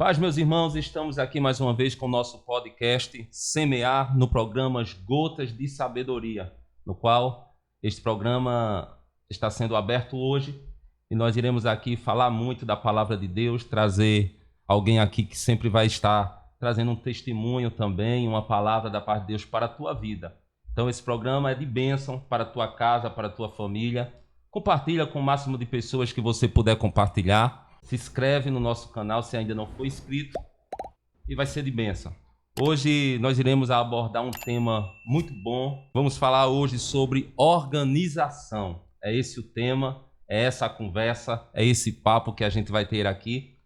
Paz, meus irmãos, estamos aqui mais uma vez com o nosso podcast Semear no programa Gotas de Sabedoria, no qual este programa está sendo aberto hoje e nós iremos aqui falar muito da palavra de Deus, trazer alguém aqui que sempre vai estar trazendo um testemunho também, uma palavra da parte de Deus para a tua vida. Então esse programa é de bênção para a tua casa, para a tua família. Compartilha com o máximo de pessoas que você puder compartilhar. Se inscreve no nosso canal se ainda não for inscrito e vai ser de bênção. Hoje nós iremos abordar um tema muito bom. Vamos falar hoje sobre organização. É esse o tema, é essa a conversa, é esse papo que a gente vai ter aqui.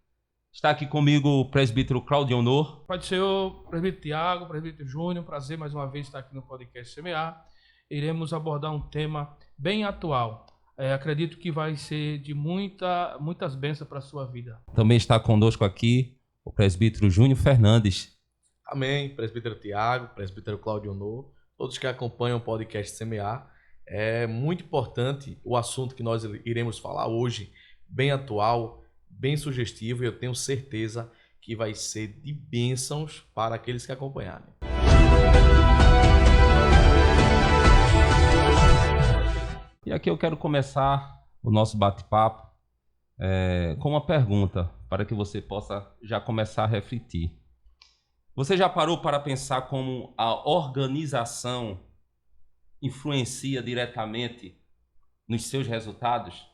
Está aqui comigo o presbítero Claudio Honor. Pode ser o presbítero Tiago, o presbítero Júnior. Prazer mais uma vez estar aqui no podcast Semear. Iremos abordar um tema bem atual. Acredito que vai ser de muitas bênçãos para a sua vida. Também está conosco aqui o presbítero Júnior Fernandes. Amém, presbítero Tiago, presbítero Claudio Honor, todos que acompanham o podcast Semear. É muito importante o assunto que nós iremos falar hoje, bem atual, bem sugestivo, e eu tenho certeza que vai ser de bênçãos para aqueles que acompanharem. E aqui eu quero começar o nosso bate-papo com uma pergunta, para que você possa já começar a refletir. Você já parou para pensar como a organização influencia diretamente nos seus resultados?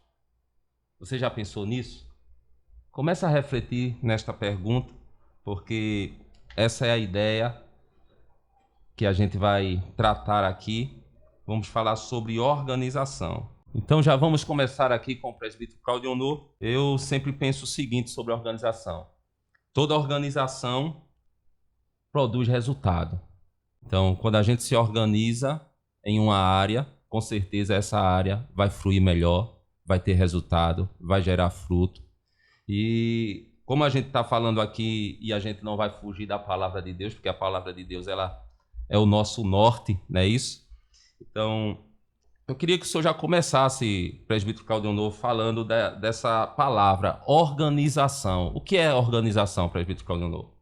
Você já pensou nisso? Começa a refletir nesta pergunta, porque essa é a ideia que a gente vai tratar aqui. Vamos falar sobre organização. Então já vamos começar aqui com o presbítero Claudio Honor. Eu sempre penso o seguinte sobre a organização. Toda organização produz resultado. Então, quando a gente se organiza em uma área, com certeza essa área vai fluir melhor, vai ter resultado, vai gerar fruto. E como a gente está falando aqui e a gente não vai fugir da palavra de Deus, porque a palavra de Deus ela é o nosso norte, não é isso? Então, eu queria que o senhor já começasse, presbítero Claudio Honor, falando dessa palavra, organização. O que é organização, presbítero Claudio Honor?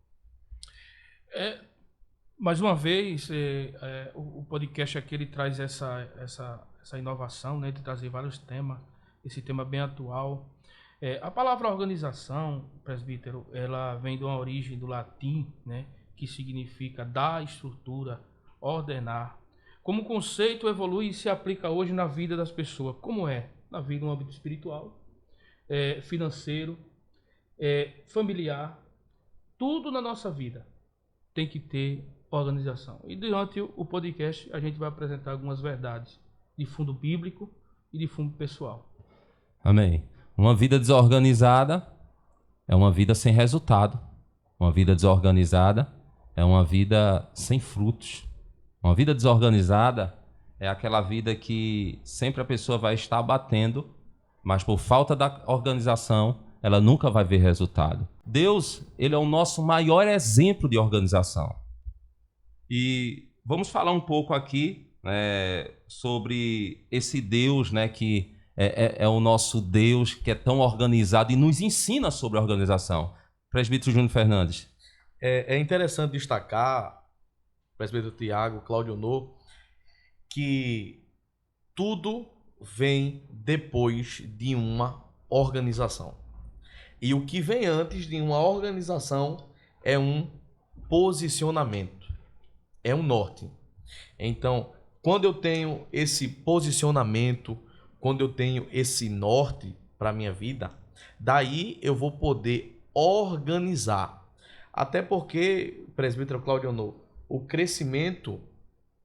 Mais uma vez, o podcast aqui ele traz essa inovação, né, de trazer vários temas, esse tema bem atual. A palavra organização, presbítero, ela vem de uma origem do latim, né, que significa dar estrutura, ordenar. Como conceito evolui e se aplica hoje na vida das pessoas. Como é? Na vida, no âmbito espiritual, financeiro, familiar. Tudo na nossa vida tem que ter organização. E durante o podcast a gente vai apresentar algumas verdades de fundo bíblico e de fundo pessoal. Amém. Uma vida desorganizada é uma vida sem resultado. Uma vida desorganizada é uma vida sem frutos. Uma vida desorganizada é aquela vida que sempre a pessoa vai estar batendo, mas por falta da organização, ela nunca vai ver resultado. Deus, ele é o nosso maior exemplo de organização. E vamos falar um pouco aqui sobre esse Deus, né, que é o nosso Deus, que é tão organizado e nos ensina sobre a organização. Presbítero Júnior Fernandes. É interessante destacar, presbítero Tiago, Claudio Honor, que tudo vem depois de uma organização. E o que vem antes de uma organização é um posicionamento, é um norte. Então, quando eu tenho esse posicionamento, quando eu tenho esse norte para a minha vida, daí eu vou poder organizar. Até porque, presbítero Claudio Honor, o crescimento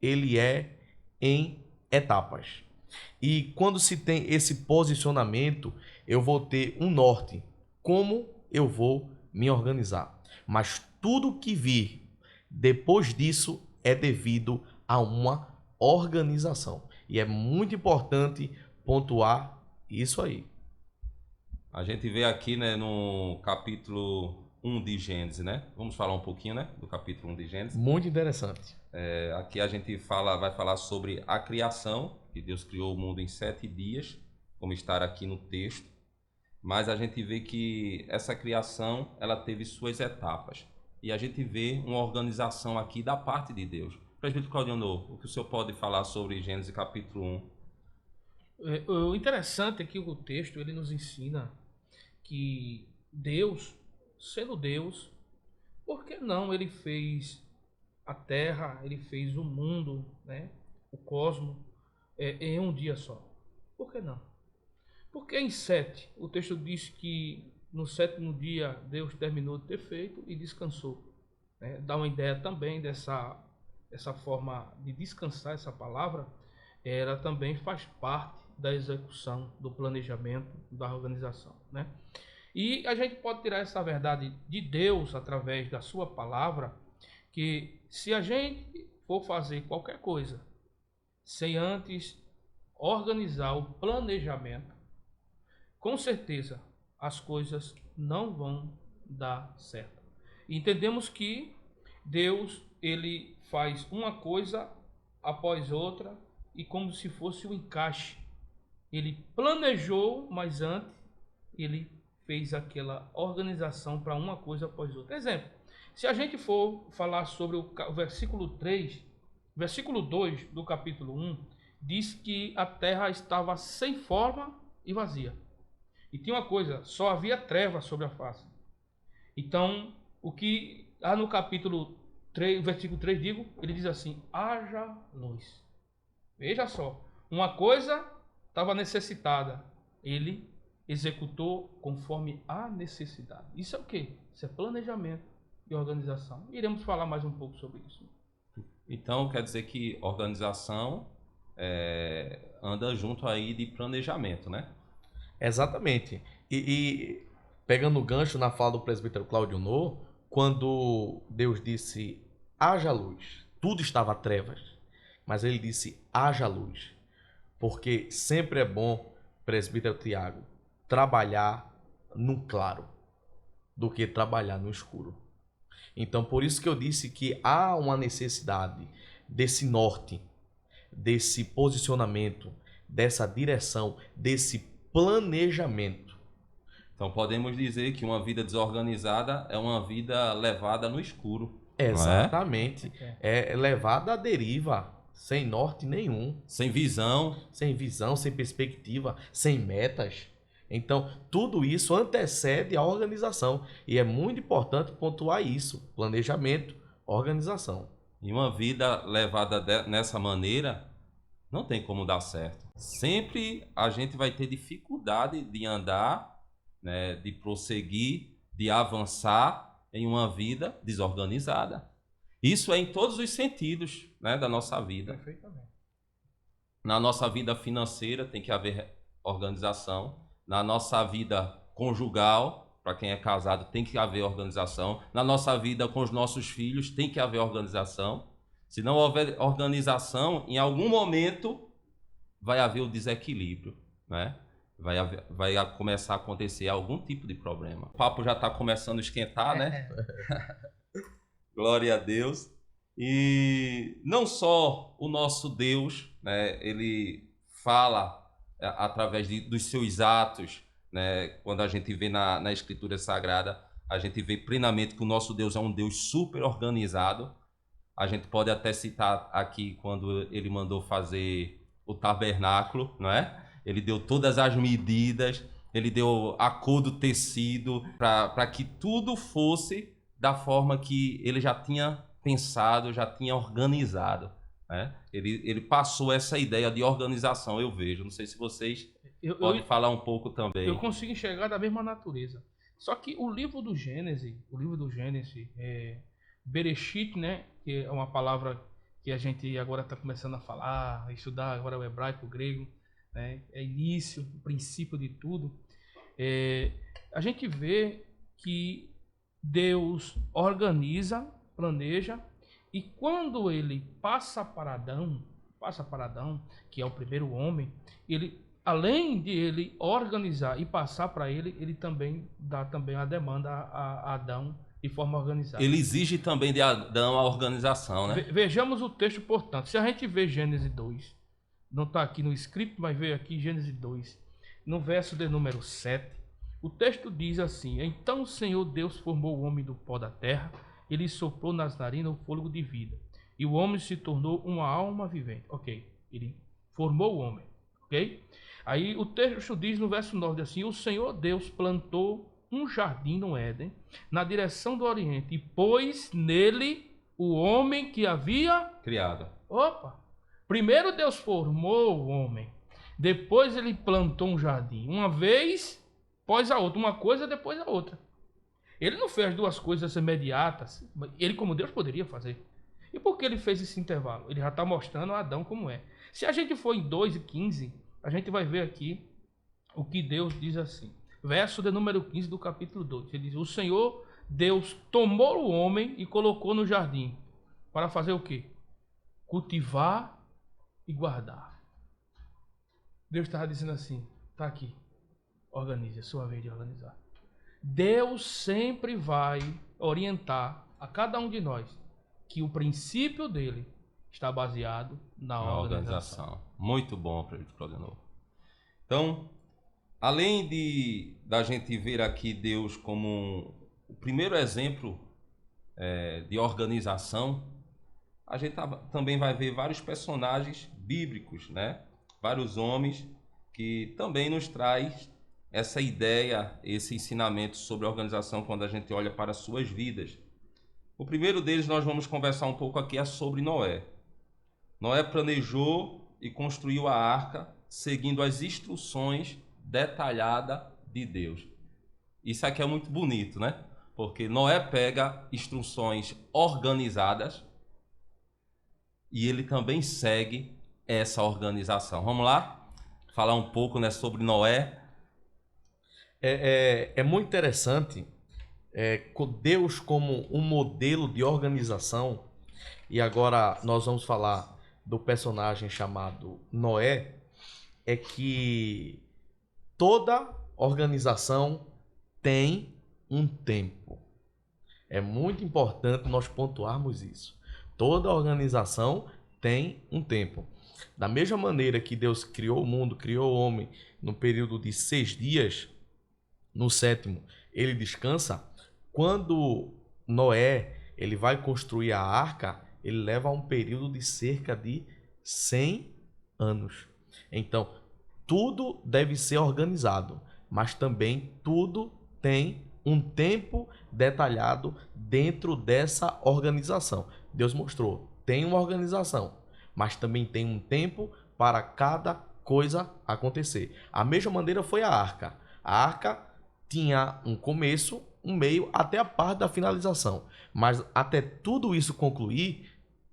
ele é em etapas. E quando se tem esse posicionamento, eu vou ter um norte. Como eu vou me organizar? Mas tudo que vir depois disso é devido a uma organização. E é muito importante pontuar isso aí. A gente vê aqui, né, no capítulo 1 de Gênesis, né? Vamos falar um pouquinho, né, do capítulo 1 de Gênesis. Muito interessante. Aqui a gente vai falar sobre a criação, que Deus criou o mundo em 7 dias, como está aqui no texto. mas a gente vê que essa criação, ela teve suas etapas. E a gente vê uma organização aqui da parte de Deus. Presbítero Claudionor, o que o senhor pode falar sobre Gênesis capítulo 1? O interessante é que o texto ele nos ensina que Deus, sendo Deus, por que não ele fez a terra, ele fez o mundo, né, o cosmos, em um dia só? Por que não? Porque em 7, o texto diz que no 7º dia Deus terminou de ter feito e descansou. Né? Dá uma ideia também dessa forma de descansar, essa palavra, ela também faz parte da execução, do planejamento, da organização. Né? E a gente pode tirar essa verdade de Deus através da sua palavra, que se a gente for fazer qualquer coisa sem antes organizar o planejamento, com certeza as coisas não vão dar certo. Entendemos que Deus ele faz uma coisa após outra e como se fosse um encaixe. Ele planejou, mas antes ele fez aquela organização para uma coisa após outra. Exemplo, se a gente for falar sobre o versículo 3, versículo 2 do capítulo 1, diz que a terra estava sem forma e vazia. E tinha uma coisa, só havia trevas sobre a face. Então, o que há no capítulo 3, versículo 3, ele diz assim, haja luz. Veja só, uma coisa estava necessitada, ele executou conforme a necessidade. Isso é o quê? Isso é planejamento e organização. Iremos falar mais um pouco sobre isso. Então, quer dizer que organização anda junto aí de planejamento, né? Exatamente. E pegando o gancho na fala do presbítero Claudionor, quando Deus disse, haja luz, tudo estava trevas, mas ele disse, haja luz. Porque sempre é bom, presbítero Tiago, trabalhar no claro do que trabalhar no escuro. Então, por isso que eu disse que há uma necessidade desse norte, desse posicionamento, dessa direção, desse planejamento. Então, podemos dizer que uma vida desorganizada é uma vida levada no escuro. Exatamente. É levada à deriva, sem norte nenhum. Sem visão. Sem visão, sem perspectiva, sem metas. Então, tudo isso antecede a organização. E é muito importante pontuar isso. Planejamento, organização. E uma vida levada nessa maneira não tem como dar certo. Sempre a gente vai ter dificuldade de andar, né, de prosseguir, de avançar em uma vida desorganizada. Isso é em todos os sentidos, né, da nossa vida. Perfeitamente. Na nossa vida financeira tem que haver organização. Na nossa vida conjugal, para quem é casado, tem que haver organização. Na nossa vida com os nossos filhos, tem que haver organização. Se não houver organização, em algum momento vai haver o desequilíbrio, né? Vai começar a acontecer algum tipo de problema. O papo já está começando a esquentar, né? Glória a Deus. E não só o nosso Deus, né, ele fala através dos seus atos, né, quando a gente vê na Escritura Sagrada, a gente vê plenamente que o nosso Deus é um Deus super organizado. A gente pode até citar aqui quando ele mandou fazer o tabernáculo, não é? Ele deu todas as medidas, ele deu a cor do tecido para que tudo fosse da forma que ele já tinha pensado, já tinha organizado, né? Ele passou essa ideia de organização, eu vejo. Não sei se vocês podem falar um pouco também. Eu consigo enxergar da mesma natureza. Só que o livro do Gênesis, Bereshit, né, que é uma palavra que a gente agora está começando a falar, a estudar agora o hebraico, o grego, né, é início, o princípio de tudo. A gente vê que Deus organiza, planeja, e quando ele passa para Adão, que é o primeiro homem, ele, além de ele organizar e passar para ele também dá também a demanda a Adão de forma organizada. Ele exige também de Adão a organização, né? Vejamos o texto, portanto. Se a gente vê Gênesis 2, não está aqui no script, mas veio aqui Gênesis 2, no verso de número 7, O texto diz assim: então o Senhor Deus formou o homem do pó da terra, ele soprou nas narinas o fôlego de vida, e o homem se tornou uma alma vivente. Ok, ele formou o homem, ok? Aí o texto diz no verso 9 assim: o Senhor Deus plantou um jardim no Éden, na direção do Oriente, e pôs nele o homem que havia Criado. Opa! Primeiro Deus formou o homem, depois ele plantou um jardim, uma vez após a outra, uma coisa depois a outra. Ele não fez duas coisas imediatas, ele como Deus poderia fazer. E por que ele fez esse intervalo? Ele já está mostrando a Adão como é. Se a gente for em 2:15, a gente vai ver aqui o que Deus diz assim. Verso de número 15 do capítulo 2. Ele diz: o Senhor Deus tomou o homem e colocou no jardim. Para fazer o quê? Cultivar e guardar. Deus estava dizendo assim: está aqui, organize, é sua vez de organizar. Deus sempre vai orientar a cada um de nós que o princípio dele está baseado na organização. Muito bom, Claudionor. Então, além da gente ver aqui Deus como o primeiro exemplo de organização, a gente também vai ver vários personagens bíblicos, né? Vários homens que também nos traz essa ideia, esse ensinamento sobre a organização quando a gente olha para as suas vidas. O primeiro deles nós vamos conversar um pouco aqui é sobre Noé. Noé planejou e construiu a arca seguindo as instruções detalhadas de Deus. Isso aqui é muito bonito, né? Porque Noé pega instruções organizadas e ele também segue essa organização. Vamos lá? Falar um pouco, né, sobre Noé. É muito interessante com Deus como um modelo de organização. E agora nós vamos falar do personagem chamado Noé. É que toda organização tem um tempo. É muito importante nós pontuarmos isso. Toda organização tem um tempo. Da mesma maneira que Deus criou o mundo, criou o homem no período de 6 dias, no sétimo ele descansa. Quando Noé ele vai construir a arca, ele leva um período de cerca de 100 anos. Então, tudo deve ser organizado, mas também tudo tem um tempo detalhado dentro dessa organização. Deus mostrou, tem uma organização, mas também tem um tempo para cada coisa acontecer. A mesma maneira foi a arca. A arca tinha um começo, um meio, até a parte da finalização. Mas até tudo isso concluir,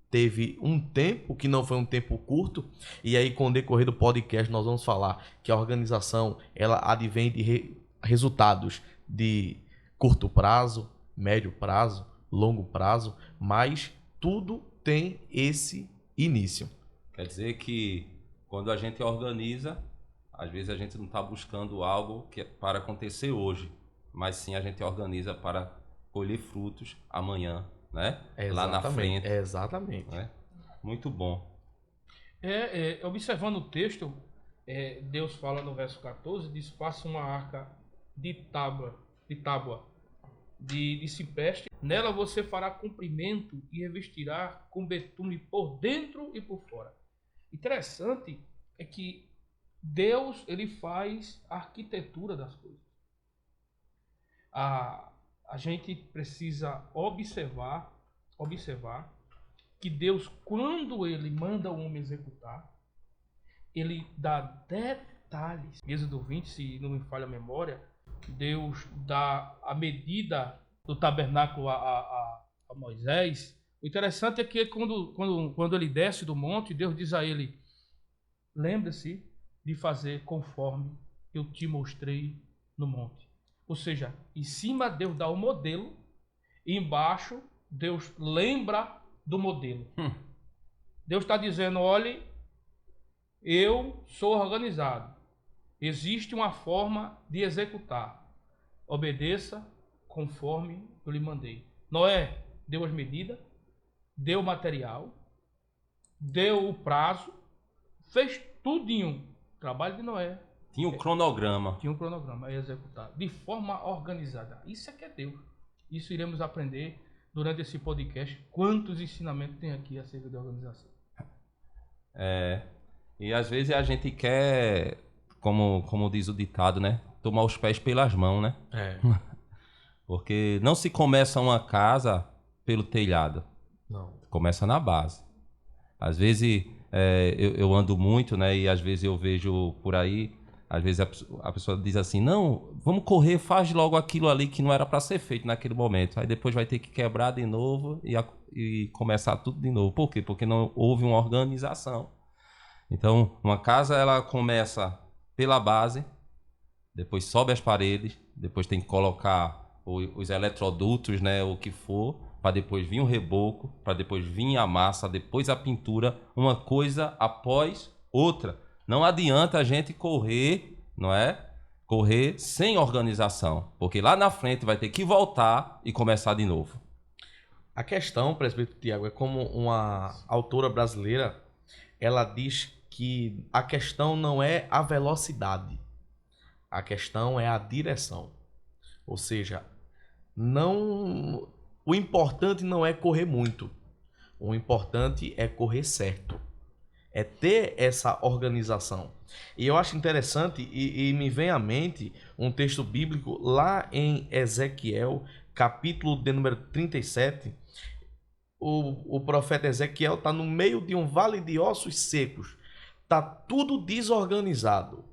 teve um tempo, que não foi um tempo curto. E aí, com o decorrer do podcast, nós vamos falar que a organização ela advém de resultados de curto prazo, médio prazo, longo prazo, mas tudo tem esse início. Quer dizer que quando a gente organiza, às vezes a gente não está buscando algo que é para acontecer hoje, mas sim a gente organiza para colher frutos amanhã, né? Lá na frente. Exatamente. Né? Muito bom. Observando o texto, Deus fala no verso 14, diz: faça uma arca de tábua de cipreste, nela você fará comprimento e revestirá com betume por dentro e por fora. Interessante é que Deus ele faz a arquitetura das coisas. A gente precisa observar que Deus, quando ele manda o homem executar, ele dá detalhes. Êxodo 20, se não me falha a memória, Deus dá a medida do tabernáculo a Moisés. O interessante é que quando ele desce do monte, Deus diz a ele: lembre-se de fazer conforme eu te mostrei no monte. Ou seja, em cima Deus dá o modelo, e embaixo Deus lembra do modelo. Deus está dizendo: olhe, eu sou organizado. Existe uma forma de executar. Obedeça conforme eu lhe mandei. Noé deu as medidas, deu o material, deu o prazo, fez tudinho. O trabalho de Noé Tinha um cronograma. Tinha um cronograma a executar de forma organizada. Isso é que é Deus. Isso iremos aprender durante esse podcast. Quantos ensinamentos tem aqui acerca de organização? E às vezes a gente quer, como diz o ditado, né? Tomar os pés pelas mãos, né? Porque não se começa uma casa pelo telhado. Não. Começa na base. Às vezes eu ando muito, né? E às vezes eu vejo por aí, às vezes a pessoa diz assim, não, vamos correr, faz logo aquilo ali que não era para ser feito naquele momento. Aí depois vai ter que quebrar de novo e começar tudo de novo. Por quê? Porque não houve uma organização. Então, uma casa ela começa pela base, depois sobe as paredes, depois tem que colocar os eletrodutos, né, o que for, para depois vir o reboco, para depois vir a massa, depois a pintura, uma coisa após outra. Não adianta a gente correr, não é? Correr sem organização, porque lá na frente vai ter que voltar e começar de novo. A questão, presbítero Tiago, é como uma autora brasileira, ela diz que a questão não é a velocidade, a questão é a direção. Ou seja, não, o importante não é correr muito, o importante é correr certo, é ter essa organização. E eu acho interessante e me vem à mente um texto bíblico lá em Ezequiel, capítulo de número 37. O profeta Ezequiel está no meio de um vale de ossos secos. Está tudo desorganizado.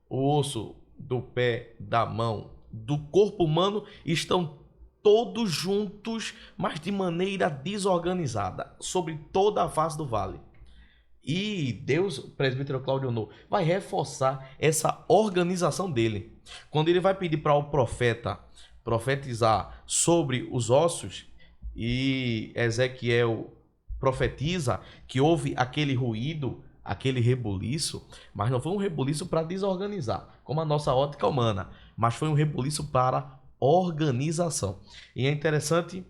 O osso do pé, da mão, do corpo humano estão todos juntos, mas de maneira desorganizada, sobre toda a face do vale. E Deus, presbítero Cláudio No, vai reforçar essa organização dele. Quando ele vai pedir para o profeta profetizar sobre os ossos, e Ezequiel profetiza que houve aquele ruído, aquele rebuliço, mas não foi um rebuliço para desorganizar, como a nossa ótica humana, mas foi um rebuliço para organização. E é interessante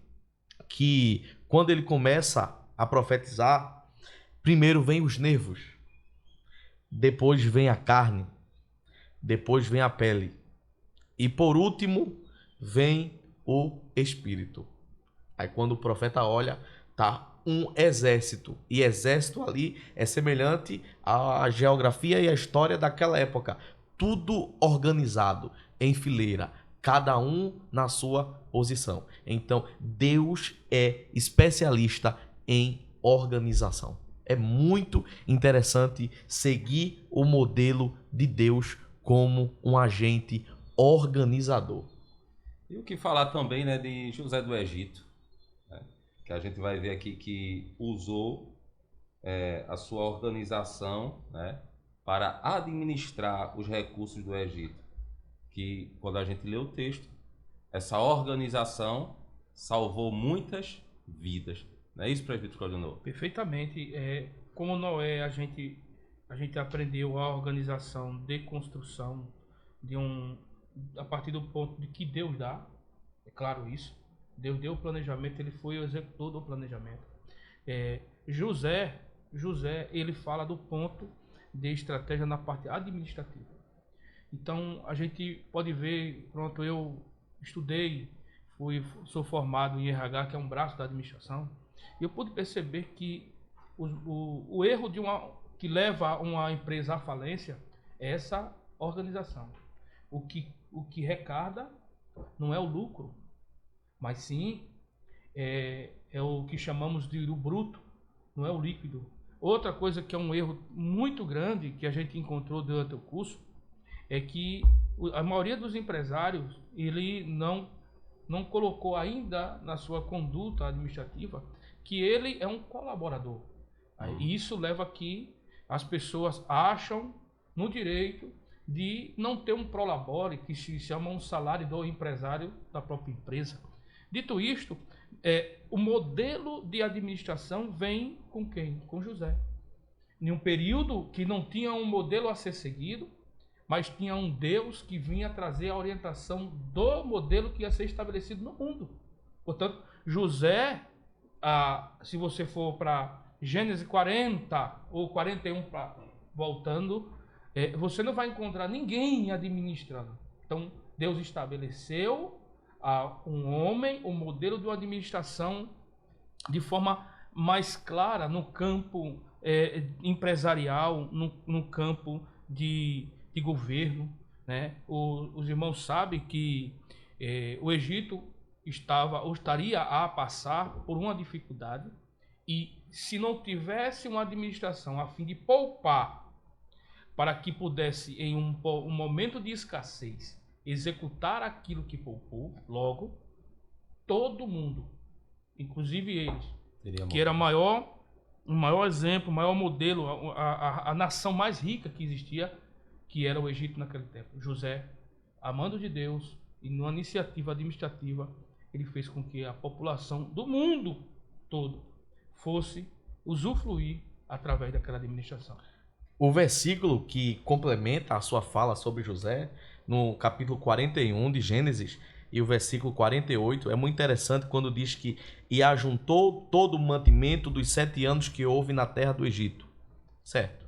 que quando ele começa a profetizar, primeiro vem os nervos, depois vem a carne, depois vem a pele e por último vem o espírito. Aí quando o profeta olha, tá um exército. E exército ali é semelhante à geografia e à história daquela época. Tudo organizado, em fileira, cada um na sua posição. Então, Deus é especialista em organização. É muito interessante seguir o modelo de Deus como um agente organizador. E o que falar também, né, de José do Egito, né, que a gente vai ver aqui que usou a sua organização, né, para administrar os recursos do Egito. Que quando a gente lê o texto, essa organização salvou muitas vidas. Não é isso, presbítero Cláudio No? Perfeitamente. Como Noé, a gente aprendeu a organização de construção a partir do ponto de que Deus dá. É claro isso. Deus deu o planejamento, ele foi o executor do planejamento. José, ele fala do ponto de estratégia na parte administrativa. Então, a gente pode ver, pronto, eu estudei, sou formado em RH, que é um braço da administração, e eu pude perceber que o erro que leva uma empresa à falência é essa organização. O que recarga não é o lucro, mas sim é o que chamamos de bruto, não é o líquido. Outra coisa que é um erro muito grande que a gente encontrou durante o curso é que a maioria dos empresários ele não colocou ainda na sua conduta administrativa que ele é um colaborador. E isso leva a que as pessoas acham no direito de não ter um prolabore, que se chama um salário do empresário da própria empresa. Dito isto, o modelo de administração vem com quem? Com José. Em um período que não tinha um modelo a ser seguido, mas tinha um Deus que vinha trazer a orientação do modelo que ia ser estabelecido no mundo. Portanto, José, se você for para Gênesis 40 ou 41, voltando, você não vai encontrar ninguém administrando. Então, Deus estabeleceu a um homem o modelo de uma administração de forma mais clara no campo empresarial, no campo de governo, né? Os irmãos sabem que o Egito estaria a passar por uma dificuldade, e se não tivesse uma administração a fim de poupar para que pudesse, em um momento de escassez, executar aquilo que poupou, logo, todo mundo, inclusive eles, que era o maior exemplo, o maior modelo, a nação mais rica que existia, que era o Egito naquele tempo. José, amando de Deus e numa iniciativa administrativa, ele fez com que a população do mundo todo fosse usufruir através daquela administração. O versículo que complementa a sua fala sobre José, no capítulo 41 de Gênesis, e o versículo 48, é muito interessante quando diz que e ajuntou todo o mantimento dos 7 anos que houve na terra do Egito. Certo?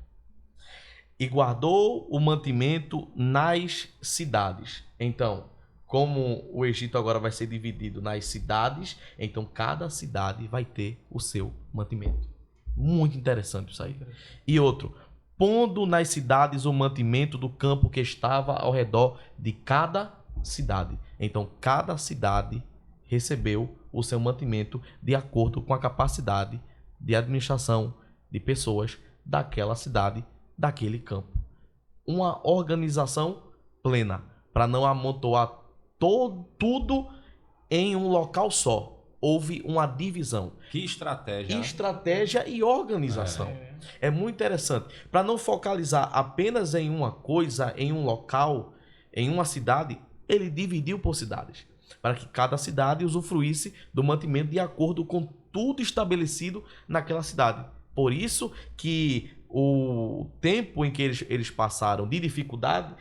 E guardou o mantimento nas cidades. Então, como o Egito agora vai ser dividido nas cidades, então cada cidade vai ter o seu mantimento. Muito interessante isso aí. E outro, pondo nas cidades o mantimento do campo que estava ao redor de cada cidade. Então, cada cidade recebeu o seu mantimento de acordo com a capacidade de administração de pessoas daquela cidade, daquele campo. Uma organização plena, para não amontoar tudo em um local só. Houve uma divisão. Que estratégia. Estratégia e organização. É muito interessante. Para não focalizar apenas em uma coisa, em um local, em uma cidade, ele dividiu por cidades, para que cada cidade usufruísse do mantimento de acordo com tudo estabelecido naquela cidade. Por isso que o tempo em que eles passaram de dificuldade,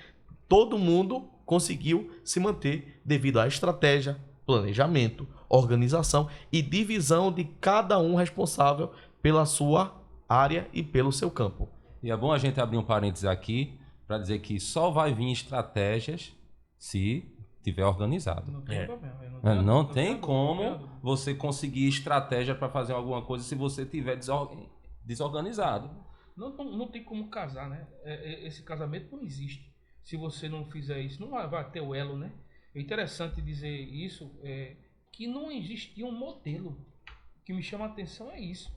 todo mundo conseguiu se manter devido à estratégia, planejamento, organização e divisão de cada um responsável pela sua área e pelo seu campo. E é bom a gente abrir um parênteses aqui para dizer que só vai vir estratégias se tiver organizado. Não tem problema. Não tem como você conseguir estratégia para fazer alguma coisa se você tiver desorganizado. Não tem como casar, né? Esse casamento não existe. Se você não fizer isso, não vai ter o elo, né? É interessante dizer isso, que não existia um modelo. O que me chama a atenção é isso.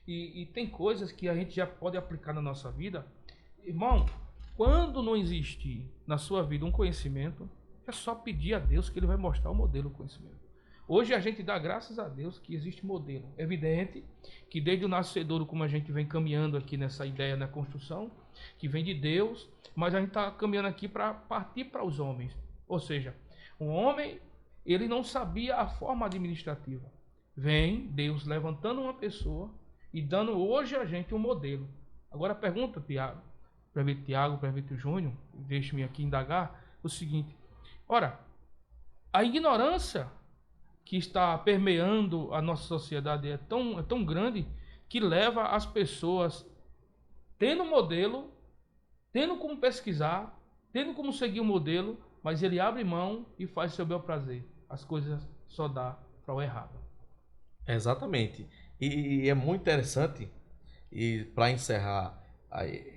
E tem coisas que a gente já pode aplicar na nossa vida. Irmão, quando não existir na sua vida um conhecimento, é só pedir a Deus que Ele vai mostrar o modelo do conhecimento. Hoje a gente dá graças a Deus que existe modelo. É evidente que desde o nascedouro, como a gente vem caminhando aqui nessa ideia da construção, que vem de Deus, mas a gente está caminhando aqui para partir para os homens. Ou seja, um homem, ele não sabia a forma administrativa. Vem Deus levantando uma pessoa e dando hoje a gente um modelo. Agora pergunta, Prefeito Júnior, deixe-me aqui indagar o seguinte. Ora, a ignorância que está permeando a nossa sociedade é tão grande que leva as pessoas, tendo modelo, tendo como pesquisar, tendo como seguir o modelo, mas ele abre mão e faz seu bel prazer. As coisas só dá para o errado. Exatamente. E é muito interessante, e para encerrar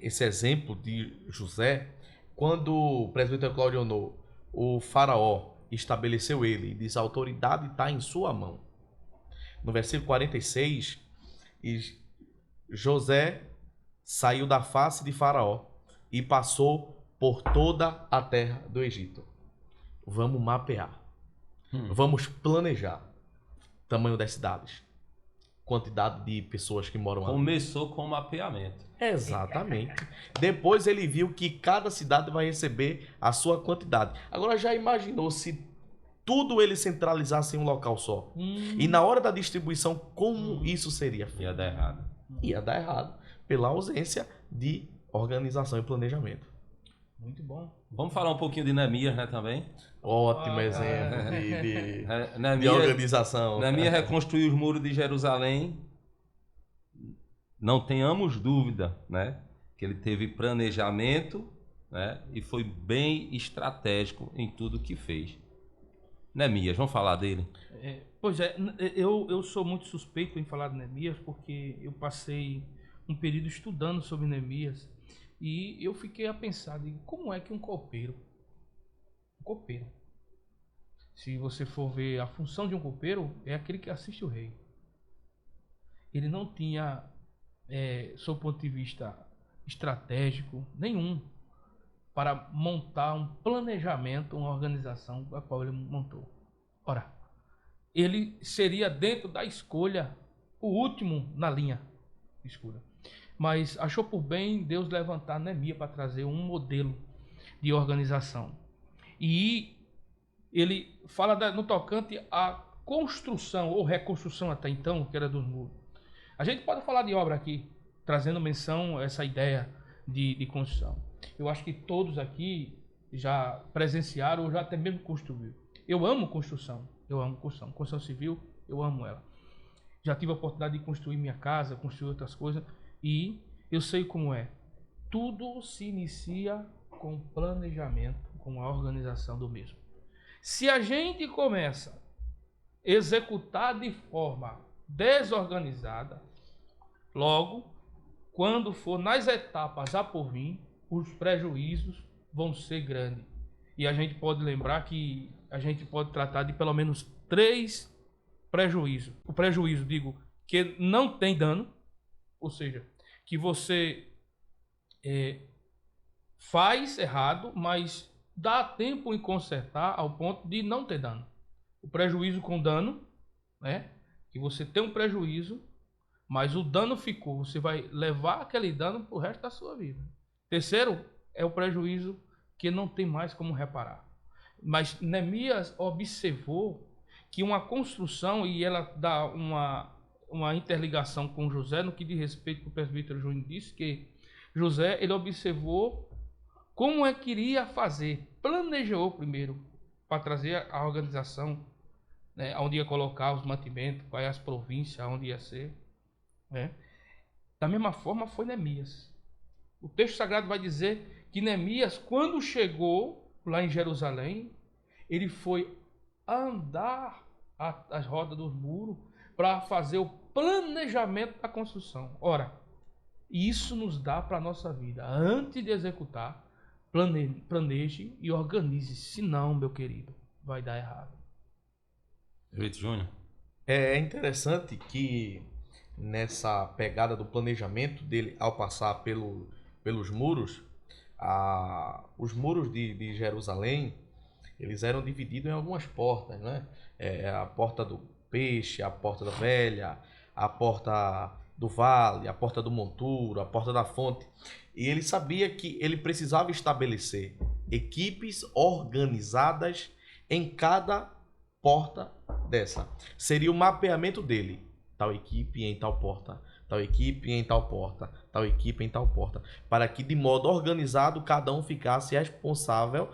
esse exemplo de José, quando o presbítero Cláudio Honor, o faraó, estabeleceu ele e diz: a autoridade está em sua mão. No versículo 46, José saiu da face de Faraó e passou por toda a terra do Egito. Vamos mapear. Vamos planejar tamanho das cidades, quantidade de pessoas que moram ali. Começou com o mapeamento. Exatamente. Depois ele viu que cada cidade vai receber a sua quantidade. Agora já imaginou se tudo ele centralizasse em um local só? E na hora da distribuição, como isso seria feito? Ia dar errado. Ia dar errado, pela ausência de organização e planejamento. Muito bom. Vamos falar um pouquinho de Neemias, né, também? Ótimo exemplo de organização. Neemias reconstruiu os muros de Jerusalém. Não tenhamos dúvida, né, que ele teve planejamento, né, e foi bem estratégico em tudo que fez. Neemias, vamos falar dele? Pois é, eu sou muito suspeito em falar de Neemias porque eu passei um período estudando sobre Neemias e eu fiquei a pensar de como é que um copeiro, se você for ver a função de um copeiro, é aquele que assiste o rei. Ele não tinha, sob o ponto de vista estratégico nenhum para montar um planejamento, uma organização a qual ele montou. Ora, ele seria dentro da escolha o último na linha de escolha. Mas achou por bem Deus levantar Neemias para trazer um modelo de organização. E ele fala no tocante à construção ou reconstrução até então, que era dos muros. A gente pode falar de obra aqui, trazendo menção a essa ideia de construção. Eu acho que todos aqui já presenciaram ou já até mesmo construíram. Eu amo construção. Construção civil, eu amo ela. Já tive a oportunidade de construir minha casa, construir outras coisas e eu sei como é. Tudo se inicia com planejamento, com a organização do mesmo. Se a gente começa a executar de forma desorganizada, logo, quando for nas etapas a por vir, os prejuízos vão ser grandes. E a gente pode lembrar que a gente pode tratar de pelo menos 3 prejuízos. O prejuízo, digo, que não tem dano, ou seja, que você faz errado, mas dá tempo em consertar ao ponto de não ter dano. O prejuízo com dano, né? Que você tem um prejuízo, mas o dano ficou. Você vai levar aquele dano para o resto da sua vida. Terceiro é o prejuízo que não tem mais como reparar. Mas Neemias observou que uma construção, e ela dá uma interligação com José, no que diz respeito que o presbítero Júnior disse, que José, ele observou como é que iria fazer, planejou primeiro para trazer a organização, né, onde ia colocar os mantimentos, quais as províncias, onde ia ser, né? Da mesma forma foi Neemias. O texto sagrado vai dizer que Neemias, quando chegou lá em Jerusalém, ele foi andar as rodas dos muros para fazer o planejamento da construção. Ora, isso nos dá para a nossa vida. Antes de executar, planeje e organize. Senão, meu querido, vai dar errado. Vitor Júnior. É interessante que nessa pegada do planejamento dele, ao passar pelos muros, os muros de Jerusalém, eles eram divididos em algumas portas, né? A porta do peixe, a porta da velha, a porta do vale, a porta do monturo, a porta da fonte. E ele sabia que ele precisava estabelecer equipes organizadas em cada porta dessa. Seria o mapeamento dele. Tal equipe em tal porta, tal equipe em tal porta, tal equipe em tal porta. Para que de modo organizado cada um ficasse responsável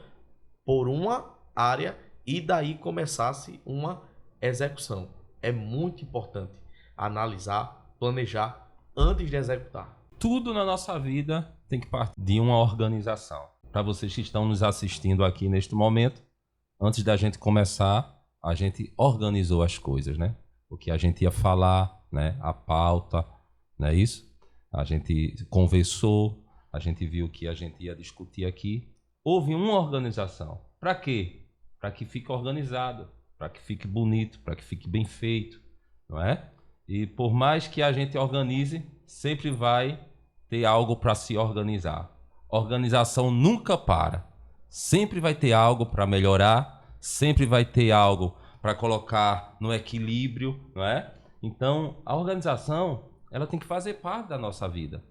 por uma área e daí começasse uma execução. É muito importante analisar, planejar antes de executar. Tudo na nossa vida tem que partir de uma organização. Para vocês que estão nos assistindo aqui neste momento, antes da gente começar, a gente organizou as coisas, né? O que a gente ia falar, né? A pauta, não é isso? A gente conversou, a gente viu que a gente ia discutir aqui. Houve uma organização. Para quê? Para que fique organizado, para que fique bonito, para que fique bem feito, não é? E por mais que a gente organize, sempre vai ter algo para se organizar. Organização nunca para. Sempre vai ter algo para melhorar, sempre vai ter algo para colocar no equilíbrio, não é? Então, a organização, ela tem que fazer parte da nossa vida.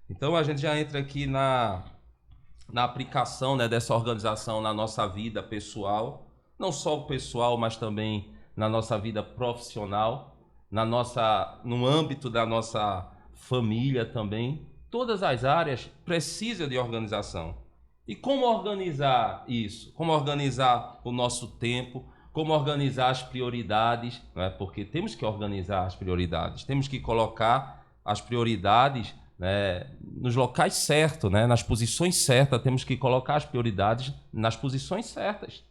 Então, a gente já entra aqui na aplicação, né, dessa organização na nossa vida pessoal, não só o pessoal, mas também na nossa vida profissional, no âmbito da nossa família também. Todas as áreas precisam de organização. E como organizar isso? Como organizar o nosso tempo? Como organizar as prioridades? Não é? Porque temos que organizar as prioridades. Temos que colocar as prioridades né, nos locais certos, né, nas posições certas. Temos que colocar as prioridades nas posições certas.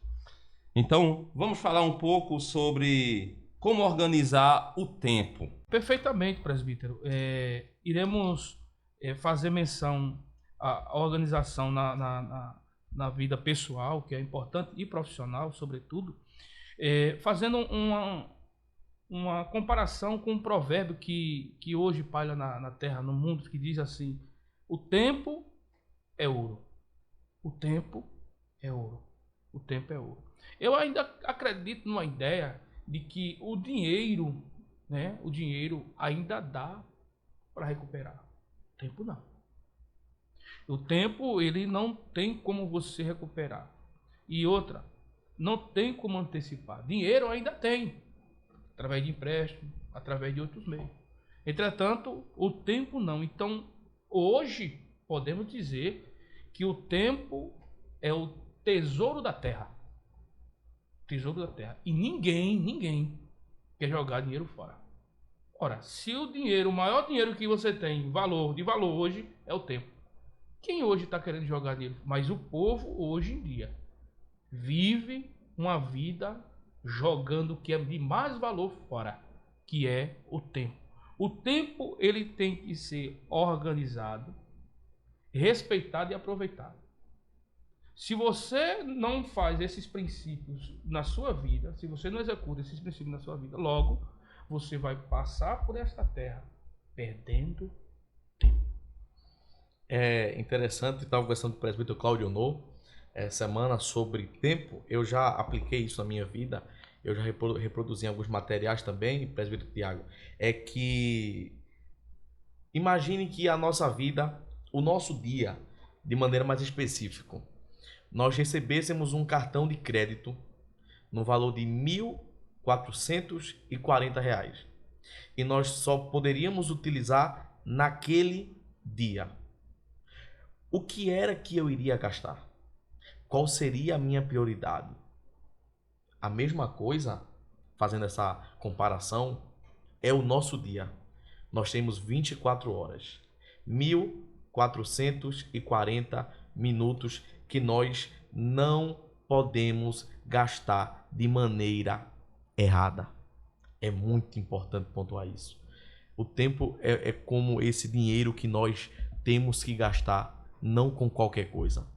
Então, vamos falar um pouco sobre como organizar o tempo. Perfeitamente, presbítero. Iremos fazer menção à organização na vida pessoal, que é importante, e profissional, sobretudo, fazendo uma comparação com um provérbio que hoje paira na terra, no mundo, que diz assim: o tempo é ouro. O tempo é ouro. O tempo é ouro. Eu ainda acredito numa ideia de que o dinheiro, né, o dinheiro ainda dá para recuperar. O tempo não. O tempo, ele não tem como você recuperar. E outra, não tem como antecipar. Dinheiro ainda tem, através de empréstimo, através de outros meios. Entretanto, o tempo não. Então, hoje, podemos dizer que o tempo é o tesouro da terra. Tesouro da terra. E ninguém quer jogar dinheiro fora. Ora, se o dinheiro, o maior dinheiro que você tem, de valor hoje, é o tempo. Quem hoje está querendo jogar dinheiro? Mas o povo, hoje em dia, vive uma vida jogando o que é de mais valor fora, que é o tempo. O tempo, ele tem que ser organizado, respeitado e aproveitado. Se você não faz esses princípios na sua vida, se você não executa esses princípios na sua vida, logo você vai passar por esta terra perdendo tempo. É interessante, estava conversando com o presbítero Claudio No semana sobre tempo. Eu já apliquei isso na minha vida, eu já reproduzi alguns materiais também, presbítero Tiago. É que imagine que a nossa vida, o nosso dia, de maneira mais específica, nós recebêssemos um cartão de crédito no valor de R$ 1.440 e nós só poderíamos utilizar naquele dia. O que era que eu iria gastar? Qual seria a minha prioridade? A mesma coisa, fazendo essa comparação, é o nosso dia. Nós temos 24 horas, 1.440 minutos que nós não podemos gastar de maneira errada. É muito importante pontuar isso. O tempo é como esse dinheiro que nós temos que gastar, não com qualquer coisa.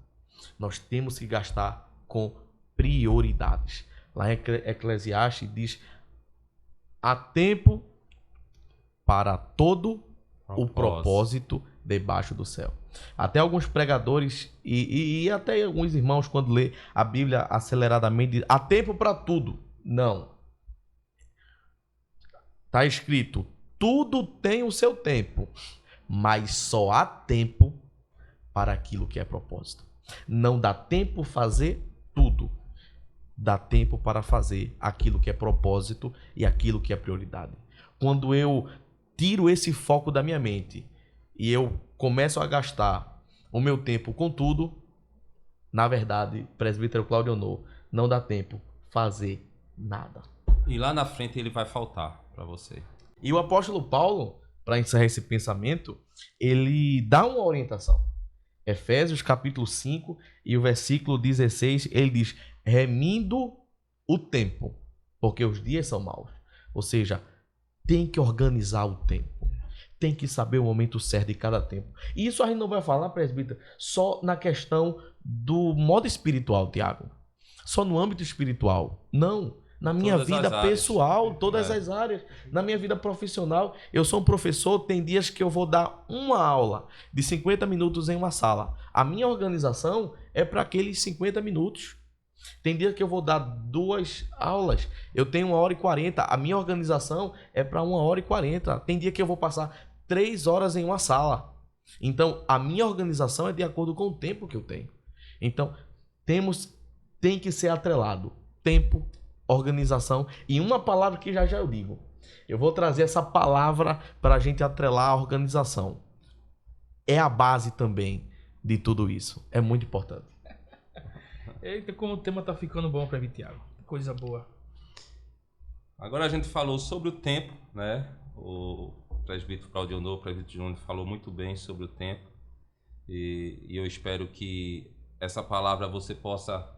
Nós temos que gastar com prioridades. Lá em Eclesiastes diz: há tempo para todo o propósito debaixo do céu. Até alguns pregadores e até alguns irmãos, quando lê a Bíblia aceleradamente, diz: há tempo para tudo. Não. Está escrito: tudo tem o seu tempo, mas só há tempo para aquilo que é propósito. Não dá tempo fazer tudo. Dá tempo para fazer aquilo que é propósito e aquilo que é prioridade. Quando eu tiro esse foco da minha mente e eu começo a gastar o meu tempo com tudo, na verdade, presbítero Claudio No, não dá tempo fazer nada. E lá na frente ele vai faltar para você. E o apóstolo Paulo, para encerrar esse pensamento, ele dá uma orientação. Efésios capítulo 5 e o versículo 16, ele diz: remindo o tempo, porque os dias são maus. Ou seja, tem que organizar o tempo. Tem que saber o momento certo de cada tempo. E isso a gente não vai falar, presbítero, só na questão do modo espiritual, Tiago. Só no âmbito espiritual. Não. Na minha vida pessoal, todas as áreas. Na minha vida profissional, eu sou um professor, tem dias que eu vou dar uma aula de 50 minutos em uma sala. A minha organização é para aqueles 50 minutos. Tem dias que eu vou dar 2 aulas, eu tenho 1h40, a minha organização é para 1h40. Tem dia que eu vou passar 3 horas em uma sala. Então, a minha organização é de acordo com o tempo que eu tenho. Então, tem que ser atrelado tempo, organização e uma palavra que já eu digo. Eu vou trazer essa palavra para a gente atrelar a organização. É a base também de tudo isso. É muito importante. Eita, como o tema tá ficando bom para mim, Tiago. Coisa boa. Agora a gente falou sobre o tempo, né? presbítero Claudionor, o presbítero Júnior falou muito bem sobre o tempo. E eu espero que essa palavra você possa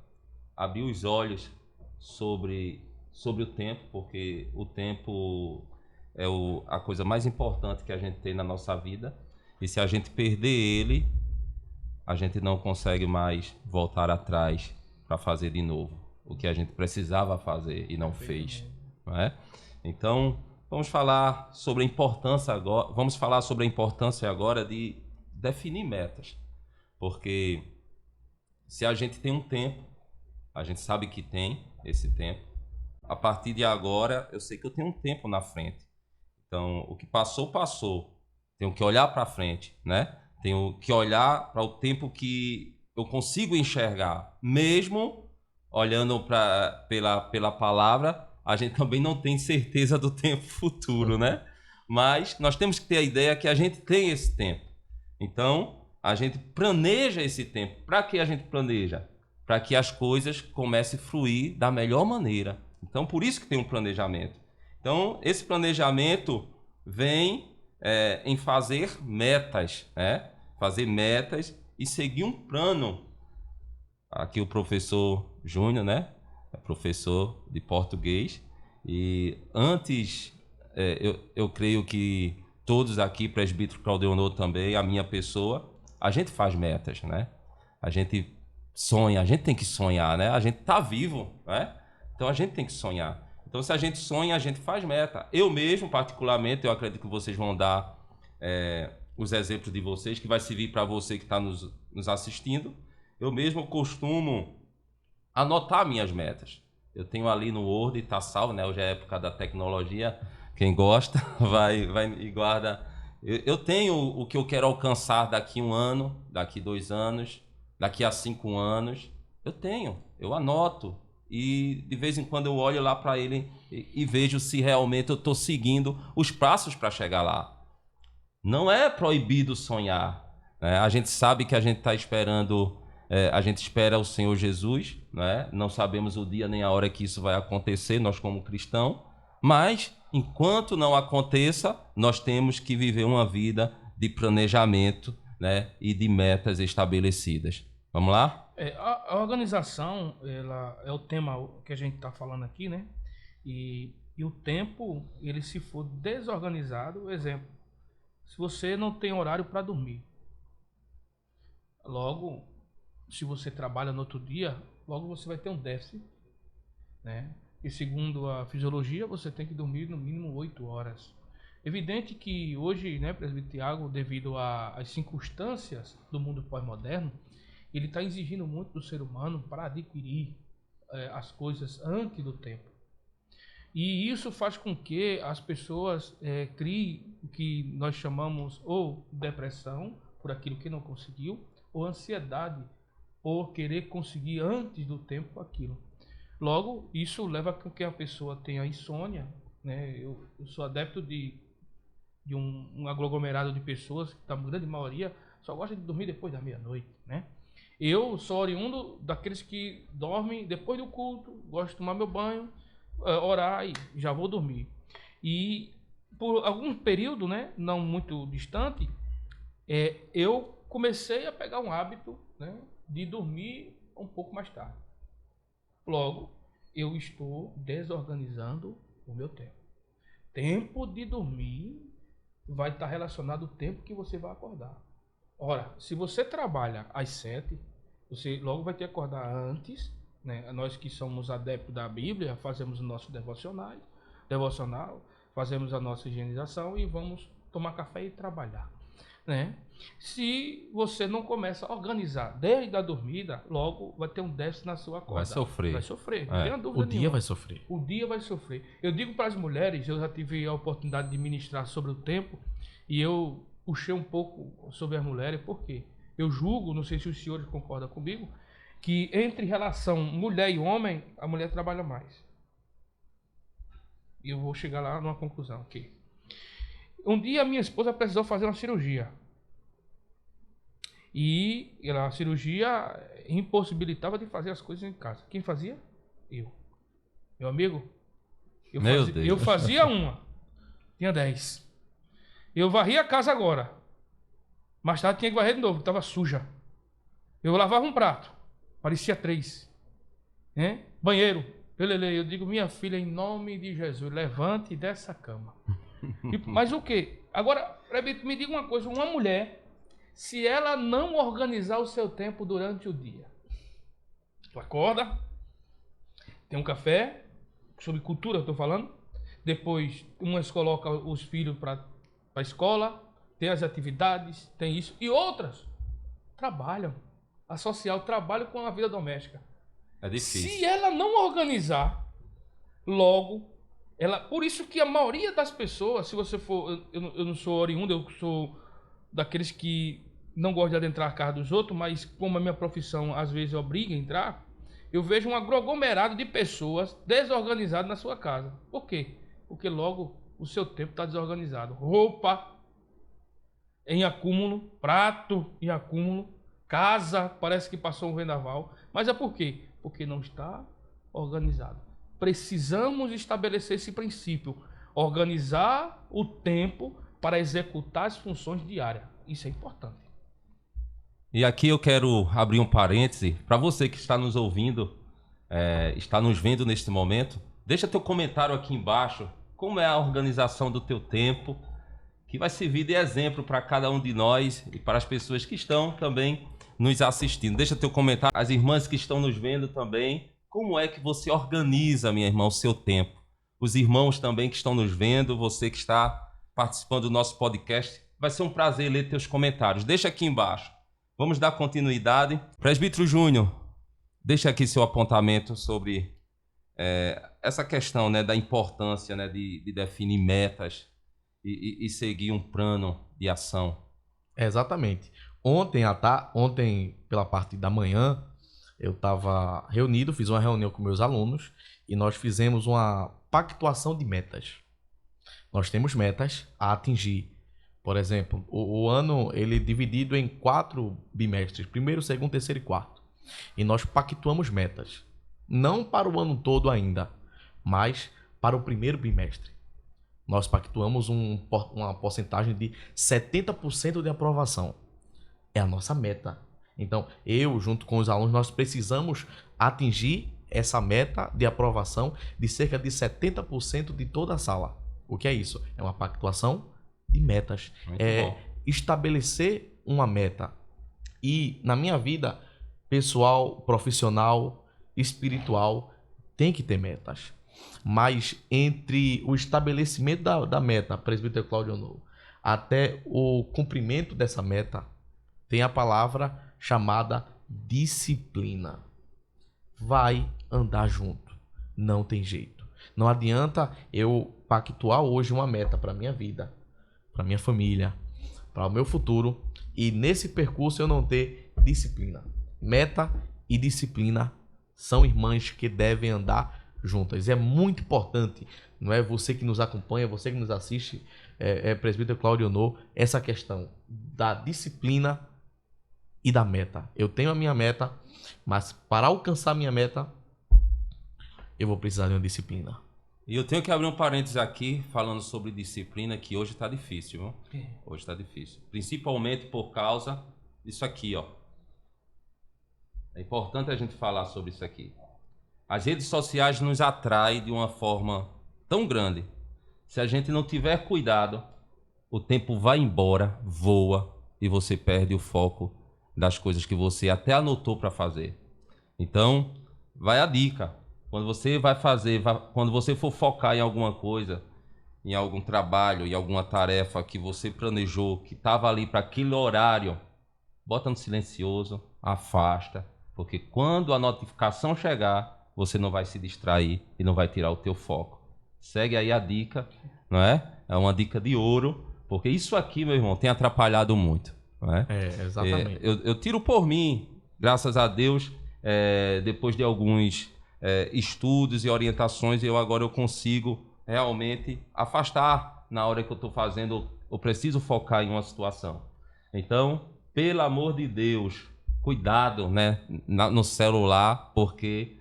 abrir os olhos sobre o tempo, porque o tempo é a coisa mais importante que a gente tem na nossa vida. E se a gente perder ele, a gente não consegue mais voltar atrás para fazer de novo o que a gente precisava fazer e não fez, não é? Então, vamos falar sobre a importância agora de definir metas, porque se a gente tem um tempo, a gente sabe que tem esse tempo. A partir de agora, eu sei que eu tenho um tempo na frente. Então, o que passou, passou. Tenho que olhar para frente, né? Tenho que olhar para o tempo que eu consigo enxergar. Mesmo olhando pela palavra, a gente também não tem certeza do tempo futuro, né? Mas nós temos que ter a ideia que a gente tem esse tempo. Então, a gente planeja esse tempo. Para que a gente planeja? Para que as coisas comecem a fluir da melhor maneira. Então, por isso que tem um planejamento. Então, esse planejamento vem em fazer metas, né? Fazer metas e seguir um plano. Aqui o professor Júnior, né? É professor de português. E antes, eu creio que todos aqui, presbítero Claudionor também, a minha pessoa, a gente faz metas, né? A gente sonha, a gente tem que sonhar, né? A gente tá vivo, né? Então a gente tem que sonhar. Então se a gente sonha, a gente faz meta. Eu mesmo, particularmente, eu acredito que vocês vão dar os exemplos de vocês, que vai servir para você que está nos assistindo. Eu mesmo costumo anotar minhas metas. Eu tenho ali no Word, está salvo, né? Hoje é a época da tecnologia. Quem gosta, vai e guarda. Eu tenho o que eu quero alcançar daqui 1 ano, daqui 2 anos, daqui a 5 anos. Eu anoto. E de vez em quando eu olho lá para ele e vejo se realmente eu estou seguindo os passos para chegar lá. Não é proibido sonhar, né? A gente sabe que a gente está esperando, a gente espera o Senhor Jesus, né? Não sabemos o dia nem a hora que isso vai acontecer, nós como cristãos, mas enquanto não aconteça, nós temos que viver uma vida de planejamento, né? E de metas estabelecidas. Vamos lá? A organização, ela é o tema que a gente está falando aqui, né? E o tempo, ele se for desorganizado, exemplo, se você não tem horário para dormir, logo, se você trabalha no outro dia, logo você vai ter um déficit, né? E segundo a fisiologia, você tem que dormir no mínimo 8 horas. Evidente que hoje, né, presbítero Tiago, devido às circunstâncias do mundo pós-moderno, ele está exigindo muito do ser humano para adquirir as coisas antes do tempo. E isso faz com que as pessoas criem o que nós chamamos ou depressão, por aquilo que não conseguiu, ou ansiedade, por querer conseguir antes do tempo aquilo. Logo, isso leva a que a pessoa tenha insônia, né? Eu sou adepto de um aglomerado de pessoas, que a grande maioria só gosta de dormir depois da meia-noite, né? Eu sou oriundo daqueles que dormem depois do culto, gosto de tomar meu banho, orar e já vou dormir. E por algum período, né, não muito distante, eu comecei a pegar um hábito, né, de dormir um pouco mais tarde. Logo, eu estou desorganizando o meu tempo. Tempo de dormir vai estar relacionado ao tempo que você vai acordar. Ora, se você trabalha às 7, você logo vai ter que acordar antes, né? Nós que somos adeptos da Bíblia, fazemos o nosso devocional, fazemos a nossa higienização e vamos tomar café e trabalhar, né? Se você não começa a organizar desde a dormida, logo vai ter um déficit na sua acorda. Vai sofrer, não tenha dúvida nenhuma. O dia vai sofrer. O dia vai sofrer. Eu digo para as mulheres, eu já tive a oportunidade de ministrar sobre o tempo e eu puxei um pouco sobre as mulheres, porque eu julgo, não sei se os senhores concordam comigo, que entre relação mulher e homem, a mulher trabalha mais. E eu vou chegar lá numa conclusão aqui. Um dia minha esposa precisou fazer uma cirurgia. E a cirurgia impossibilitava de fazer as coisas em casa. Quem fazia? Eu. Meu amigo, eu fazia uma. Tinha 10. Eu varri a casa agora. Mais tarde tinha que varrer de novo, estava suja. Eu lavava um prato. Parecia 3. Banheiro. Eu digo, minha filha, em nome de Jesus, levante dessa cama. Mas o quê? Agora, me diga uma coisa, uma mulher, se ela não organizar o seu tempo durante o dia, tu acorda, tem um café, sobre cultura eu estou falando, depois umas colocam os filhos para a escola, tem as atividades, tem isso, e outras trabalham, a social trabalha com a vida doméstica. É difícil. Se ela não organizar, logo, por isso que a maioria das pessoas, se você for, eu não sou oriundo, eu sou daqueles que não gostam de adentrar a casa dos outros, mas como a minha profissão às vezes obriga a entrar, eu vejo um aglomerado de pessoas desorganizadas na sua casa. Por quê? Porque logo o seu tempo está desorganizado. Roupa em acúmulo, prato em acúmulo, casa parece que passou um vendaval. Mas é por quê? Porque não está organizado. Precisamos estabelecer esse princípio. Organizar o tempo para executar as funções diárias. Isso é importante. E aqui eu quero abrir um parêntese. Para você que está nos ouvindo, está nos vendo neste momento, deixa teu comentário aqui embaixo. Como é a organização do teu tempo, que vai servir de exemplo para cada um de nós e para as pessoas que estão também nos assistindo. Deixa teu comentário. As irmãs que estão nos vendo também, como é que você organiza, minha irmã, o seu tempo? Os irmãos também que estão nos vendo, você que está participando do nosso podcast, vai ser um prazer ler teus comentários. Deixa aqui embaixo. Vamos dar continuidade. Presbítero Júnior, deixa aqui seu apontamento sobre essa questão, né, da importância, né, de definir metas e seguir um plano de ação. Exatamente. Ontem, pela parte da manhã, eu estava reunido, fiz uma reunião com meus alunos e nós fizemos uma pactuação de metas. Nós temos metas a atingir. Por exemplo, o ano ele é dividido em 4 bimestres, primeiro, segundo, terceiro e quarto. E nós pactuamos metas. Não para o ano todo ainda, mas para o primeiro bimestre. Nós pactuamos uma porcentagem de 70% de aprovação. É a nossa meta. Então, eu, junto com os alunos, nós precisamos atingir essa meta de aprovação de cerca de 70% de toda a sala. O que é isso? É uma pactuação de metas. Muito bom. Estabelecer uma meta. E na minha vida pessoal, profissional, espiritual, tem que ter metas. Mas entre o estabelecimento da meta, presbítero Cláudio Honor, até o cumprimento dessa meta, tem a palavra chamada disciplina. Vai andar junto. Não tem jeito. Não adianta eu pactuar hoje uma meta para minha vida, para minha família, para o meu futuro, e nesse percurso eu não ter disciplina. Meta e disciplina são irmãs que devem andar juntas. É muito importante, não é? Você que nos acompanha, você que nos assiste, presbítero Cláudio Honor, essa questão da disciplina e da meta. Eu tenho a minha meta, mas para alcançar a minha meta, eu vou precisar de uma disciplina. E eu tenho que abrir um parênteses aqui, falando sobre disciplina, que hoje está difícil, viu? Hoje está difícil. Principalmente por causa disso aqui, ó. É importante a gente falar sobre isso aqui. As redes sociais nos atraem de uma forma tão grande. Se a gente não tiver cuidado, o tempo vai embora, voa, e você perde o foco das coisas que você até anotou para fazer. Então, vai a dica. Quando você vai fazer, quando você for focar em alguma coisa, em algum trabalho, em alguma tarefa que você planejou, que estava ali para aquele horário, bota no silencioso, afasta, porque quando a notificação chegar, você não vai se distrair e não vai tirar o teu foco. Segue aí a dica, não é? É uma dica de ouro, porque isso aqui, meu irmão, tem atrapalhado muito. Não é? Exatamente. Eu tiro por mim, graças a Deus, depois de alguns estudos e orientações, agora eu consigo realmente afastar na hora que eu estou fazendo, eu preciso focar em uma situação. Então, pelo amor de Deus, cuidado, né, no celular, porque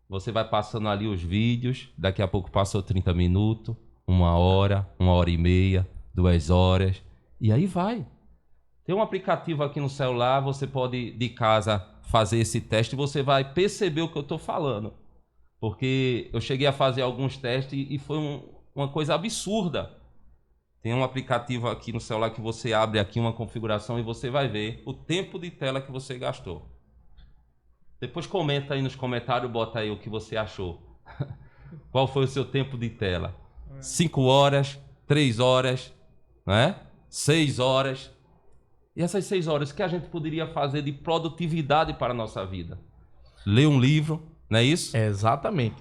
você vai passando ali os vídeos, daqui a pouco passou 30 minutos, 1 hora, 1 hora e meia, 2 horas, e aí vai. Tem um aplicativo aqui no celular, você pode de casa fazer esse teste e você vai perceber o que eu estou falando. Porque eu cheguei a fazer alguns testes e foi uma coisa absurda. Tem um aplicativo aqui no celular que você abre aqui uma configuração e você vai ver o tempo de tela que você gastou. Depois comenta aí nos comentários, bota aí o que você achou. Qual foi o seu tempo de tela? 5 horas, 3 horas, né? 6 horas. E essas 6 horas, o que a gente poderia fazer de produtividade para a nossa vida? Ler um livro, não é isso? Exatamente.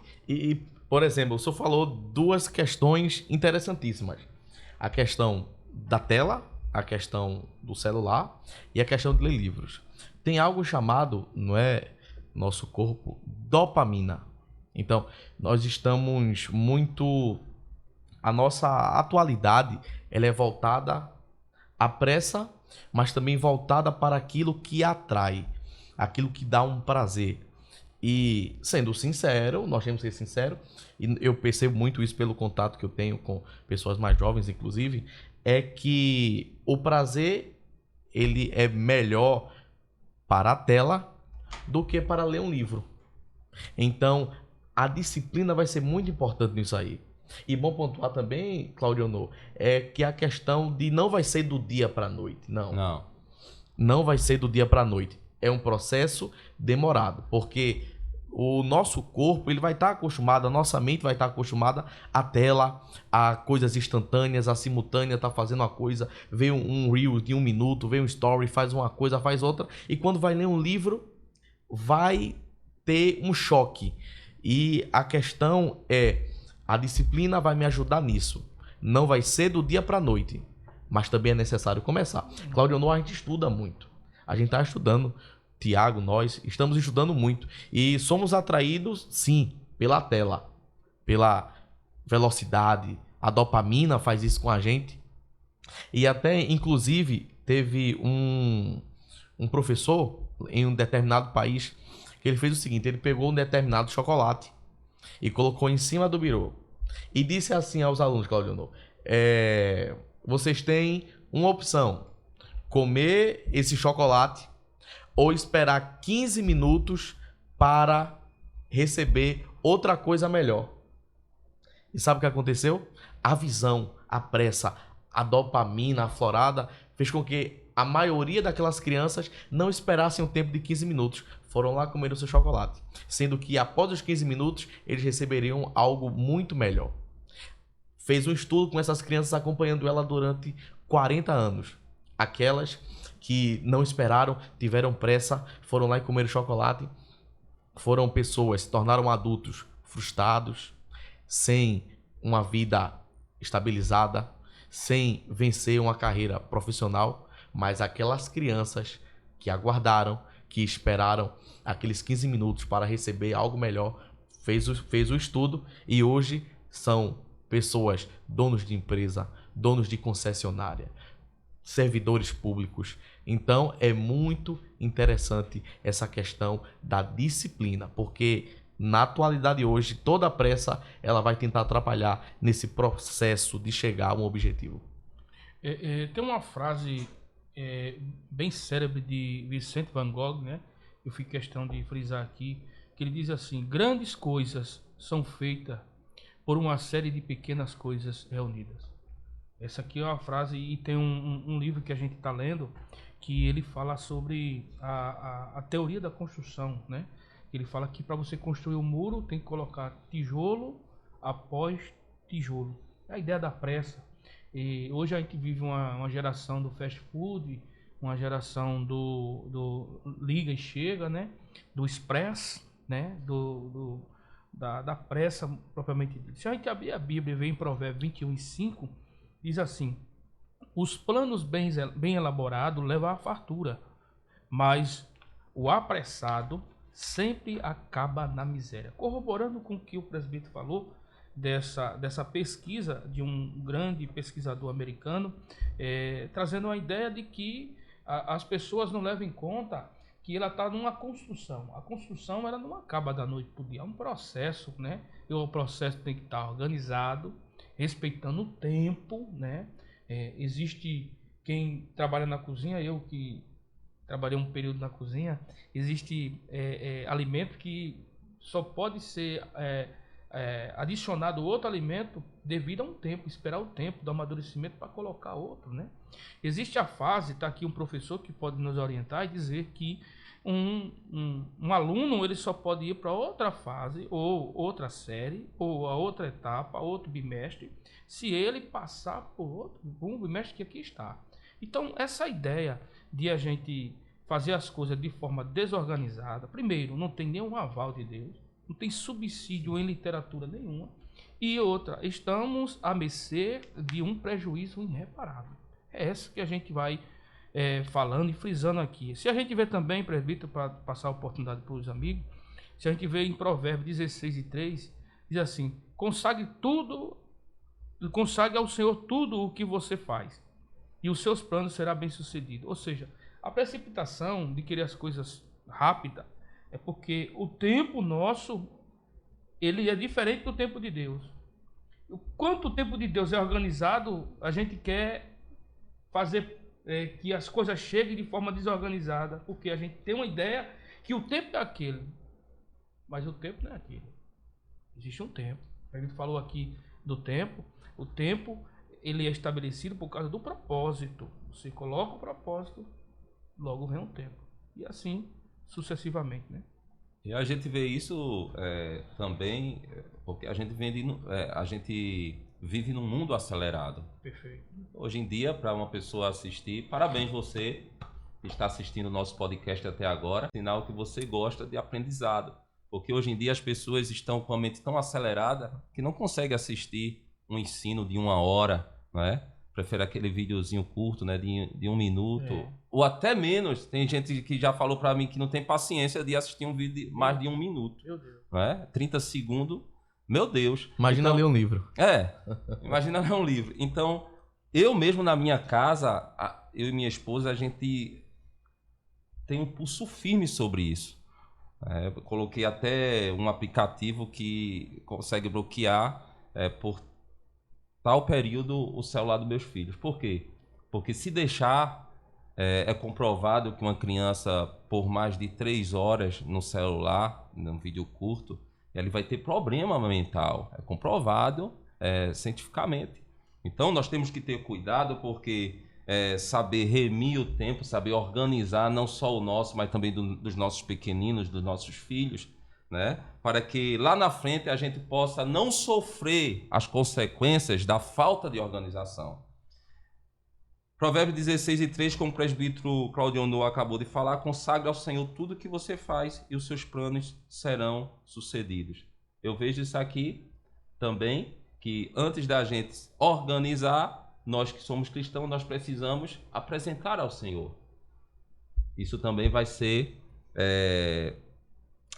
Por exemplo, o senhor falou duas questões interessantíssimas. A questão da tela, a questão do celular e a questão de ler livros. Tem algo chamado, não é, nosso corpo, dopamina. Então, nós estamos muito... A nossa atualidade, ela é voltada à pressa, mas também voltada para aquilo que atrai, aquilo que dá um prazer. E, sendo sincero, nós temos que ser sinceros, e eu percebo muito isso pelo contato que eu tenho com pessoas mais jovens, inclusive, é que o prazer, ele é melhor para a tela do que para ler um livro. Então, a disciplina vai ser muito importante nisso aí. E bom pontuar também, Claudionor, é que a questão de não vai ser do dia para a noite. Não. Não vai ser do dia para a noite. É um processo demorado, porque o nosso corpo ele vai estar acostumado, a nossa mente vai estar acostumada à tela, a coisas instantâneas, a simultânea, tá fazendo uma coisa, vê um reel de 1 minuto, vê um story, faz uma coisa, faz outra, e quando vai ler um livro, vai ter um choque. E a questão é, a disciplina vai me ajudar nisso. Não vai ser do dia para a noite, mas também é necessário começar. Claudionor, a gente estuda muito. A gente está estudando, Tiago, nós estamos estudando muito. E somos atraídos, sim, pela tela, pela velocidade. A dopamina faz isso com a gente. E até, inclusive, teve um professor em um determinado país que ele fez o seguinte, ele pegou um determinado chocolate e colocou em cima do birô. E disse assim aos alunos, Claudionor, vocês têm uma opção, comer esse chocolate ou esperar 15 minutos para receber outra coisa melhor. E sabe o que aconteceu? A visão, a pressa, a dopamina aflorada fez com que a maioria daquelas crianças não esperassem o tempo de 15 minutos. Foram lá comer o seu chocolate. Sendo que após os 15 minutos, eles receberiam algo muito melhor. Fez um estudo com essas crianças acompanhando ela durante 40 anos. Aquelas que não esperaram, tiveram pressa, foram lá e comeram chocolate. Foram pessoas, se tornaram adultos frustrados, sem uma vida estabilizada, sem vencer uma carreira profissional. Mas aquelas crianças que aguardaram, que esperaram aqueles 15 minutos para receber algo melhor, fez o estudo e hoje são pessoas, donos de empresa, donos de concessionária, servidores públicos. Então é muito interessante essa questão da disciplina, porque na atualidade hoje toda a pressa ela vai tentar atrapalhar nesse processo de chegar a um objetivo. Tem uma frase bem célebre de Vicente Van Gogh, né? Eu fiz questão de frisar aqui, que ele diz assim: grandes coisas são feitas por uma série de pequenas coisas reunidas. Essa aqui é uma frase, e tem um livro que a gente está lendo, que ele fala sobre a teoria da construção, né? Ele fala que para você construir um muro tem que colocar tijolo após tijolo. É a ideia da pressa. E hoje a gente vive uma geração do fast food, uma geração do liga e chega, né? Do express, né? Da pressa propriamente dita. Se a gente abrir a Bíblia e ver em Provérbios 21:5, diz assim: os planos bem elaborados levam à fartura, mas o apressado sempre acaba na miséria. Corroborando com o que o presbítero falou, dessa pesquisa de um grande pesquisador americano, trazendo a ideia de que as pessoas não levam em conta que ela está numa construção. A construção ela não acaba da noite para o dia, é um processo, né? E o processo tem que estar organizado, respeitando o tempo, né? Existe quem trabalha na cozinha, eu que trabalhei um período na cozinha, existe alimento que só pode ser adicionado outro alimento devido a um tempo, esperar o tempo do amadurecimento para colocar outro, né? Existe a fase, está aqui um professor que pode nos orientar e dizer que um aluno ele só pode ir para outra fase, ou outra série, ou a outra etapa, outro bimestre, se ele passar por um bimestre que aqui está. Então, essa ideia de a gente fazer as coisas de forma desorganizada, primeiro, não tem nenhum aval de Deus, não tem subsídio em literatura nenhuma, e outra, estamos à mercê de um prejuízo irreparável. É essa que a gente vai falando e frisando aqui. Se a gente vê também, presbítero, para passar a oportunidade para os amigos, se a gente vê em Provérbios 16:3, diz assim: consagre ao Senhor tudo o que você faz, e os seus planos serão bem-sucedidos. Ou seja, a precipitação de querer as coisas rápidas é porque o tempo nosso ele é diferente do tempo de Deus. Quanto o tempo de Deus é organizado, a gente quer fazer que as coisas cheguem de forma desorganizada, porque a gente tem uma ideia que o tempo é aquele, mas o tempo não é aquele. Existe um tempo. A gente falou aqui do tempo. O tempo ele é estabelecido por causa do propósito. Você coloca o propósito, logo vem um tempo. E assim sucessivamente, né? E a gente vê isso também, porque a gente vive num mundo acelerado. Perfeito. Hoje em dia, para uma pessoa assistir, parabéns você que está assistindo o nosso podcast até agora, sinal que você gosta de aprendizado. Porque hoje em dia as pessoas estão com a mente tão acelerada que não conseguem assistir um ensino de 1 hora, não é? Prefere aquele videozinho curto, né, de 1 minuto, ou até menos. Tem gente que já falou para mim que não tem paciência de assistir um vídeo de mais de 1 minuto. Meu Deus. Não é? 30 segundos, meu Deus. Imagina ler um livro. Imagina ler um livro. Então, eu mesmo na minha casa, eu e minha esposa, a gente tem um pulso firme sobre isso. Eu coloquei até um aplicativo que consegue bloquear por tal período o celular dos meus filhos. Por quê? Porque se deixar, é comprovado que uma criança por mais de 3 horas no celular, num vídeo curto, ele vai ter problema mental. É comprovado cientificamente. Então nós temos que ter cuidado, porque saber remir o tempo, saber organizar não só o nosso, mas também dos nossos pequeninos, dos nossos filhos, né? Para que lá na frente a gente possa não sofrer as consequências da falta de organização. Provérbios 16:3, como o presbítero Claudio Noa acabou de falar: consagre ao Senhor tudo que você faz e os seus planos serão sucedidos. Eu vejo isso aqui também, que antes da gente organizar, nós que somos cristãos, nós precisamos apresentar ao Senhor. Isso também vai ser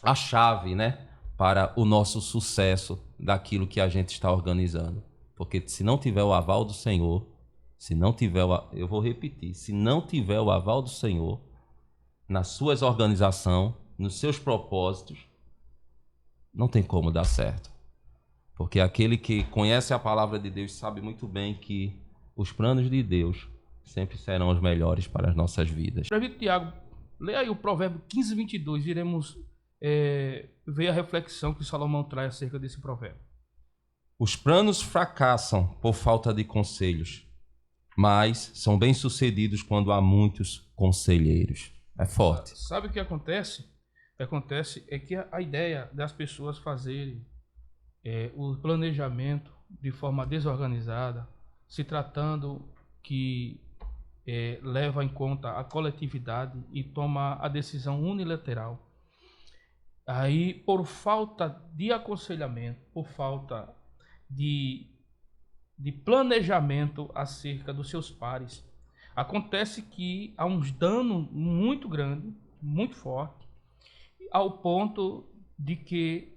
a chave, né, para o nosso sucesso daquilo que a gente está organizando. Porque se não tiver o aval do Senhor, eu vou repetir, se não tiver o aval do Senhor nas suas organizações, nos seus propósitos, não tem como dar certo. Porque aquele que conhece a palavra de Deus sabe muito bem que os planos de Deus sempre serão os melhores para as nossas vidas. Presbítero Tiago, leia aí o Provérbio 15:22, iremos ver a reflexão que Salomão traz acerca desse provérbio. Os planos fracassam por falta de conselhos, mas são bem-sucedidos quando há muitos conselheiros. É forte. Sabe o que acontece? O que acontece é que a ideia das pessoas fazerem o planejamento de forma desorganizada, se tratando que leva em conta a coletividade e toma a decisão unilateral. Aí, por falta de aconselhamento, por falta de planejamento acerca dos seus pares, acontece que há uns danos muito grandes, muito fortes, ao ponto de que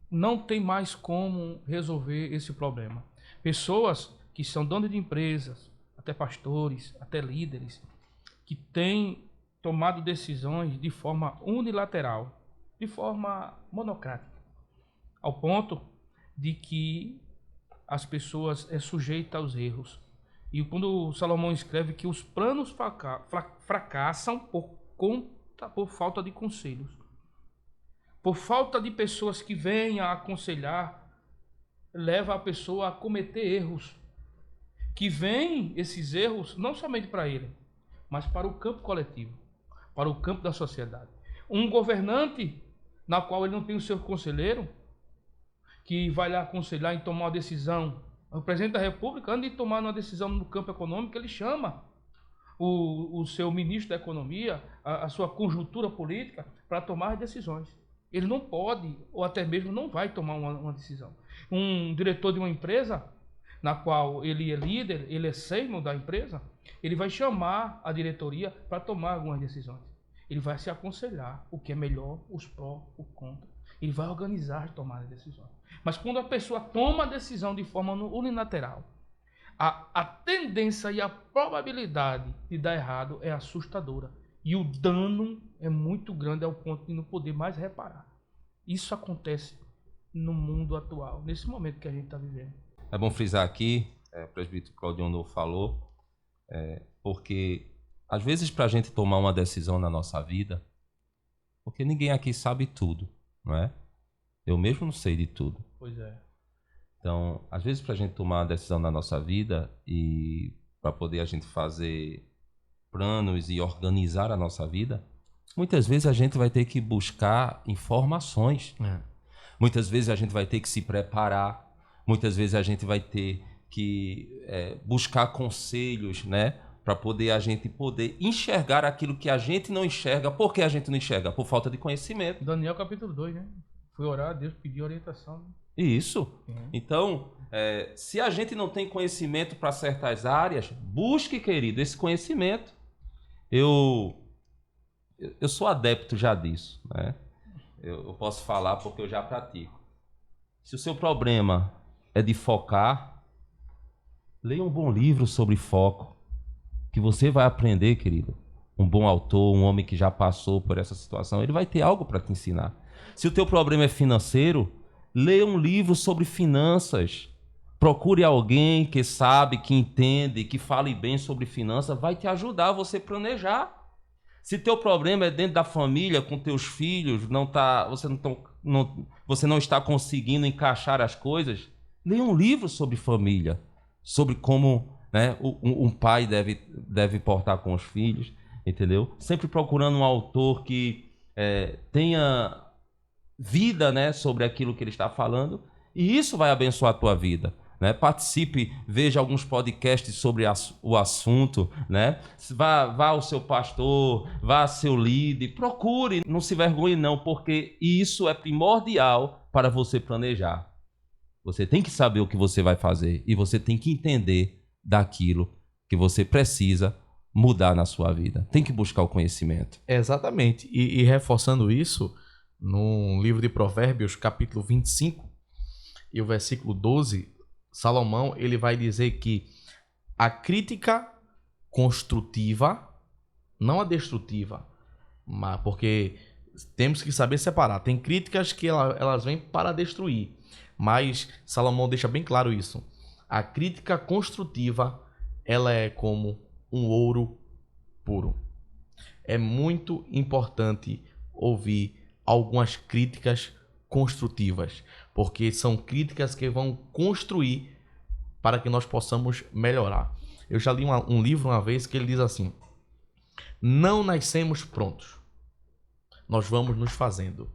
não tem mais como resolver esse problema. Pessoas que são donos de empresas, até pastores, até líderes, que têm tomado decisões de forma unilateral, de forma monocrática, ao ponto de que as pessoas sujeitas aos erros. E quando o Salomão escreve que os planos fracassam por falta de conselhos. Por falta de pessoas que venham a aconselhar, leva a pessoa a cometer erros. Que vêm esses erros não somente para ele, mas para o campo coletivo, para o campo da sociedade. Um governante, na qual ele não tem o seu conselheiro, que vai lhe aconselhar em tomar uma decisão. O presidente da República, antes de tomar uma decisão no campo econômico, ele chama o seu ministro da Economia, a sua conjuntura política, para tomar as decisões. Ele não pode, ou até mesmo não vai tomar uma decisão. Um diretor de uma empresa, na qual ele é líder, ele é sênior da empresa, ele vai chamar a diretoria para tomar algumas decisões. Ele vai se aconselhar o que é melhor, os pró, o contra. Ele vai organizar e tomar as decisões. Mas quando a pessoa toma a decisão de forma unilateral, a tendência e a probabilidade de dar errado é assustadora. E o dano é muito grande ao ponto de não poder mais reparar. Isso acontece no mundo atual, nesse momento que a gente está vivendo. É bom frisar aqui, o presbítero Claudio falou, porque às vezes para a gente tomar uma decisão na nossa vida, porque ninguém aqui sabe tudo, não é? Eu mesmo não sei de tudo. Pois é. Então, às vezes para a gente tomar uma decisão na nossa vida e para poder a gente fazer planos e organizar a nossa vida, muitas vezes a gente vai ter que buscar informações. Muitas vezes a gente vai ter que se preparar. Muitas vezes a gente vai ter que buscar conselhos, né? Para poder a gente poder enxergar aquilo que a gente não enxerga. Por que a gente não enxerga? Por falta de conhecimento. Daniel capítulo 2, né? Fui orar a Deus, pedir orientação. Isso. Então, se a gente não tem conhecimento para certas áreas, busque, querido, esse conhecimento. Eu sou adepto já disso, né? Eu posso falar porque eu já pratico. Se o seu problema é de focar, leia um bom livro sobre foco, que você vai aprender, querido. Um bom autor, um homem que já passou por essa situação, ele vai ter algo para te ensinar. Se o teu problema é financeiro, leia um livro sobre finanças. Procure alguém que sabe, que entende, que fale bem sobre finanças, vai te ajudar a você planejar. Se teu problema é dentro da família, com teus filhos, você não está conseguindo encaixar as coisas, leia um livro sobre família, sobre como, né, um pai deve portar com os filhos, entendeu? Sempre procurando um autor que tenha vida, né, sobre aquilo que ele está falando, e isso vai abençoar a tua vida. Né? Participe, veja alguns podcasts sobre o assunto, né? Vá ao seu pastor, vá ao seu líder, procure, não se vergonhe não, porque isso é primordial para você planejar. Você tem que saber o que você vai fazer e você tem que entender daquilo que você precisa mudar na sua vida. Tem que buscar o conhecimento. Exatamente. E reforçando isso, no livro de Provérbios, capítulo 25, e o versículo 12, Salomão ele vai dizer que a crítica construtiva, não a destrutiva, mas porque temos que saber separar. Tem críticas que elas vêm para destruir, mas Salomão deixa bem claro isso. A crítica construtiva, ela é como um ouro puro. É muito importante ouvir algumas críticas construtivas, porque são críticas que vão construir para que nós possamos melhorar. Eu já li um livro uma vez que ele diz assim: não nascemos prontos, nós vamos nos fazendo.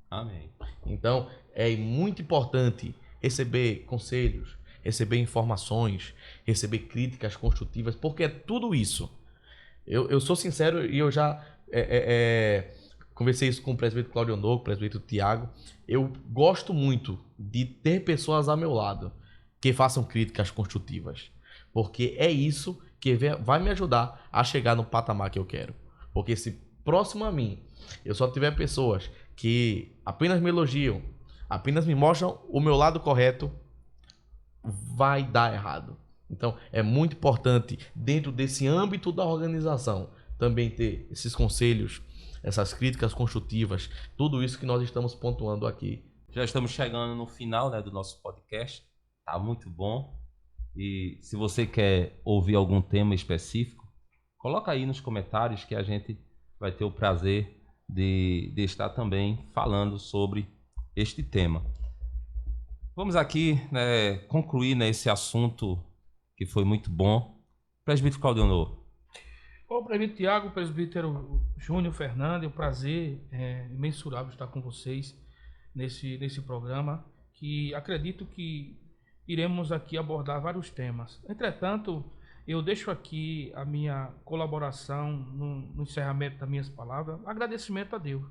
Amém. Então é muito importante receber conselhos, receber informações, receber críticas construtivas, porque é tudo isso. Eu sou sincero e eu já conversei isso com o presbítero Claudio, com o presbítero Tiago. Eu gosto muito de ter pessoas ao meu lado que façam críticas construtivas, porque é isso que vai me ajudar a chegar no patamar que eu quero. Porque se próximo a mim eu só tiver pessoas que apenas me elogiam, apenas me mostram o meu lado correto, vai dar errado. Então é muito importante, dentro desse âmbito da organização, também ter esses conselhos, essas críticas construtivas, tudo isso que nós estamos pontuando aqui. Já estamos chegando no final, né, do nosso podcast. Tá muito bom. E se você quer ouvir algum tema específico, coloca aí nos comentários que a gente vai ter o prazer de estar também falando sobre este tema. Vamos aqui concluir esse assunto que foi muito bom. Presbítero Claudionor. Ô, presbítero Tiago, presbítero Júnior Fernando, é um prazer imensurável estar com vocês nesse programa, que acredito que iremos aqui abordar vários temas. Entretanto, eu deixo aqui a minha colaboração no encerramento das minhas palavras, agradecimento a Deus,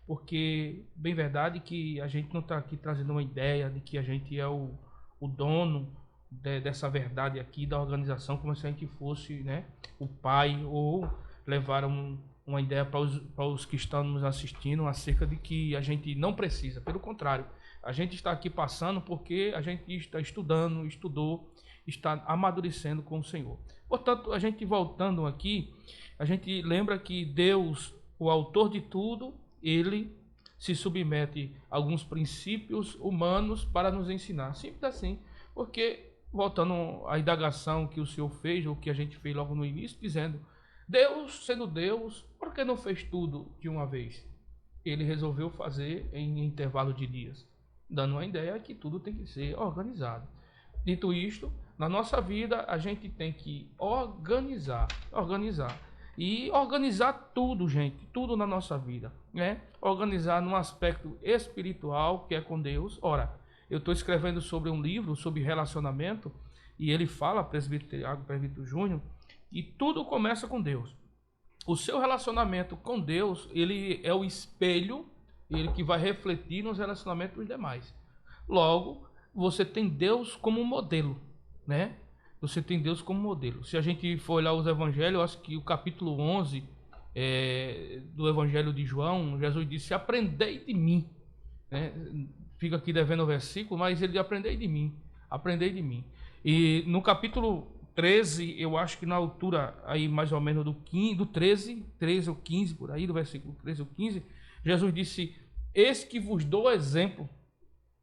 porque, bem verdade, que a gente não está aqui trazendo uma ideia de que a gente é o dono dessa verdade aqui da organização, como se a gente fosse, né, o pai, ou levar uma ideia para os que estão nos assistindo acerca de que a gente não precisa. Pelo contrário, a gente está aqui passando porque a gente está estudando, estudou, está amadurecendo com o Senhor. Portanto, a gente voltando aqui, a gente lembra que Deus, o autor de tudo, ele se submete a alguns princípios humanos para nos ensinar. Simples assim, porque, voltando à indagação que o Senhor fez, ou que a gente fez logo no início, dizendo, Deus, sendo Deus, por que não fez tudo de uma vez? Ele resolveu fazer em intervalo de dias, dando uma ideia que tudo tem que ser organizado. Dito isto, na nossa vida a gente tem que organizar. E organizar tudo, gente, tudo na nossa vida, né? Organizar num aspecto espiritual, que é com Deus. Ora, eu estou escrevendo sobre um livro, sobre relacionamento, e ele fala, presbítero Tiago, presbítero Júnior, que tudo começa com Deus. O seu relacionamento com Deus, ele é o espelho, ele que vai refletir nos relacionamentos dos demais. Logo, você tem Deus como modelo, né? Você tem Deus como modelo. Se a gente for olhar os evangelhos, eu acho que o capítulo 11 do evangelho de João, Jesus disse, aprendei de mim. Né? Fica aqui devendo o versículo, mas ele diz, aprendei de mim. E no capítulo 13, eu acho que na altura aí mais ou menos do 13 ou 15, por aí, do versículo 13 ou 15, Jesus disse, eis que vos dou exemplo.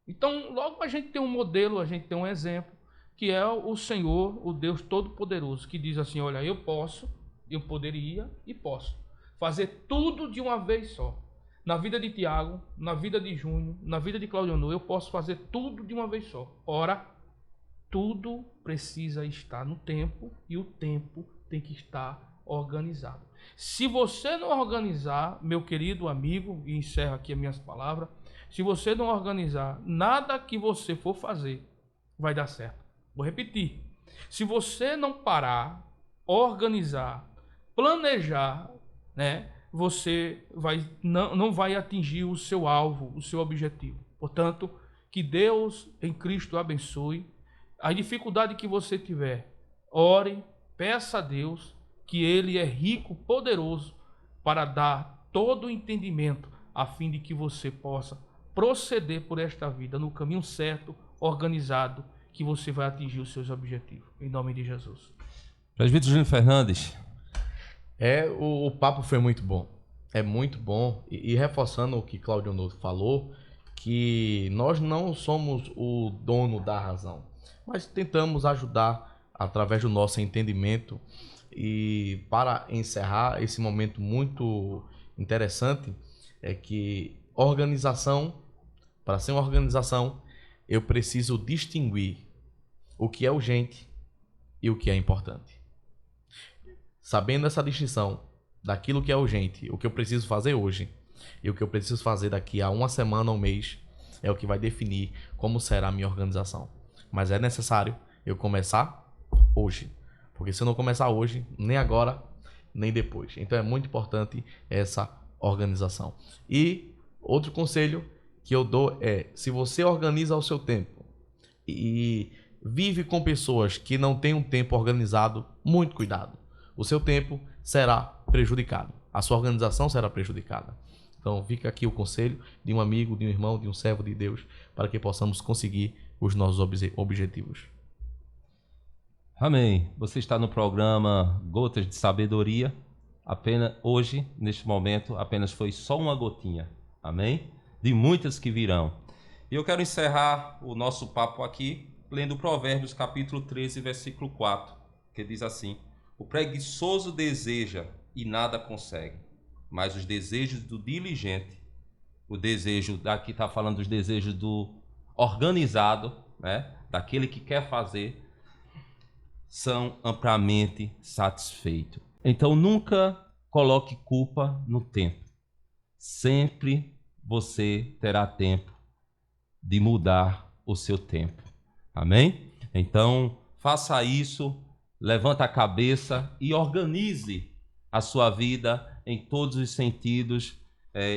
Então, logo a gente tem um modelo, a gente tem um exemplo, que é o Senhor, o Deus Todo-Poderoso, que diz assim, olha, eu poderia e posso fazer tudo de uma vez só. Na vida de Tiago, na vida de Júnior, na vida de Claudionor, eu posso fazer tudo de uma vez só. Ora, tudo precisa estar no tempo e o tempo tem que estar organizado. Se você não organizar, meu querido amigo, e encerro aqui as minhas palavras, se você não organizar, nada que você for fazer vai dar certo. Vou repetir. Se você não parar, organizar, planejar, né, você não vai atingir o seu alvo, o seu objetivo. Portanto, que Deus em Cristo abençoe. A dificuldade que você tiver, ore, peça a Deus, que Ele é rico, poderoso, para dar todo o entendimento, a fim de que você possa proceder por esta vida no caminho certo, organizado, que você vai atingir os seus objetivos. Em nome de Jesus. Presbítero Júnior Fernandes. O papo foi muito bom. É muito bom. E reforçando o que Claudionor falou, que nós não somos o dono da razão, mas tentamos ajudar através do nosso entendimento. E para encerrar esse momento muito interessante, é que organização, para ser uma organização, eu preciso distinguir o que é urgente e o que é importante. Sabendo essa distinção daquilo que é urgente, o que eu preciso fazer hoje e o que eu preciso fazer daqui a uma semana ou um mês, é o que vai definir como será a minha organização. Mas é necessário eu começar hoje, porque se eu não começar hoje, nem agora, nem depois. Então é muito importante essa organização. E outro conselho que eu dou é, se você organiza o seu tempo e vive com pessoas que não têm um tempo organizado, muito cuidado. O seu tempo será prejudicado. A sua organização será prejudicada. Então fica aqui o conselho de um amigo, de um irmão, de um servo de Deus, para que possamos conseguir os nossos objetivos. Amém. Você está no programa Gotas de Sabedoria. Apenas hoje, neste momento, apenas foi só uma gotinha. Amém? De muitas que virão. E eu quero encerrar o nosso papo aqui lendo Provérbios capítulo 13, versículo 4, que diz assim: o preguiçoso deseja e nada consegue, mas os desejos do diligente, o desejo, aqui está falando dos desejos do organizado, né, daquele que quer fazer, são amplamente satisfeitos. Então nunca coloque culpa no tempo. Sempre você terá tempo de mudar o seu tempo. Amém? Então faça isso, levanta a cabeça e organize a sua vida em todos os sentidos,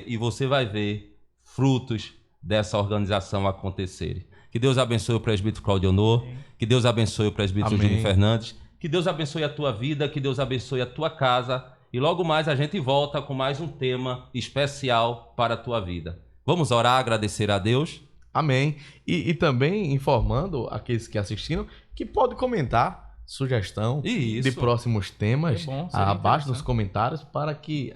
e você vai ver frutos dessa organização acontecerem. Que Deus abençoe o presbítero Claudio Honor, que Deus abençoe o presbítero Júnior Fernandes, que Deus abençoe a tua vida, que Deus abençoe a tua casa, e logo mais a gente volta com mais um tema especial para a tua vida. Vamos orar, agradecer a Deus? Amém. E também informando aqueles que assistiram que pode comentar sugestão de próximos temas abaixo nos comentários, para que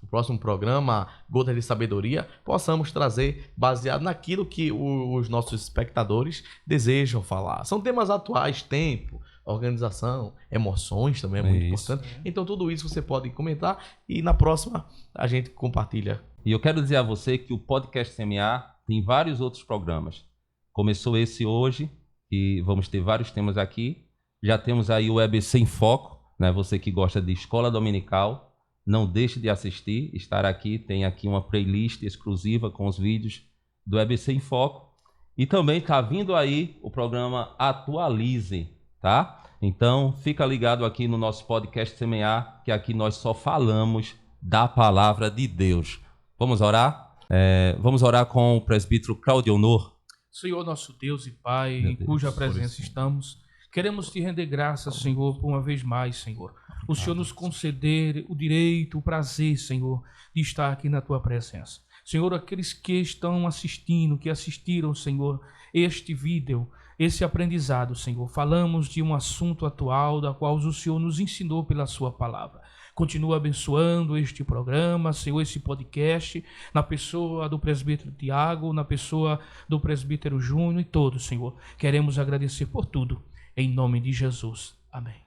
o próximo programa, Gotas de Sabedoria, possamos trazer baseado naquilo que os nossos espectadores desejam falar. São temas atuais, tempo, organização, emoções também é muito importante. Então tudo isso você pode comentar e na próxima a gente compartilha. E eu quero dizer a você que o Podcast CMA tem vários outros programas. Começou esse hoje e vamos ter vários temas aqui. Já temos aí o EBC em Foco, né? Você que gosta de escola dominical, não deixe de assistir, estar aqui. Tem aqui uma playlist exclusiva com os vídeos do EBC em Foco. E também está vindo aí o programa Atualize, tá? Então fica ligado aqui no nosso Podcast CMA, que aqui nós só falamos da palavra de Deus. Vamos orar? Vamos orar com o presbítero Claudio Honor. Senhor nosso Deus e Pai, em cuja presença estamos, queremos te render graças, Senhor, por uma vez mais, Senhor. O Senhor nos conceder o direito, o prazer, Senhor, de estar aqui na tua presença. Senhor, aqueles que estão assistindo, que assistiram, Senhor, este vídeo, esse aprendizado, Senhor, falamos de um assunto atual, da qual o Senhor nos ensinou pela sua palavra. Continua abençoando este programa, Senhor, esse podcast, na pessoa do presbítero Tiago, na pessoa do presbítero Júnior e todos, Senhor. Queremos agradecer por tudo. Em nome de Jesus. Amém.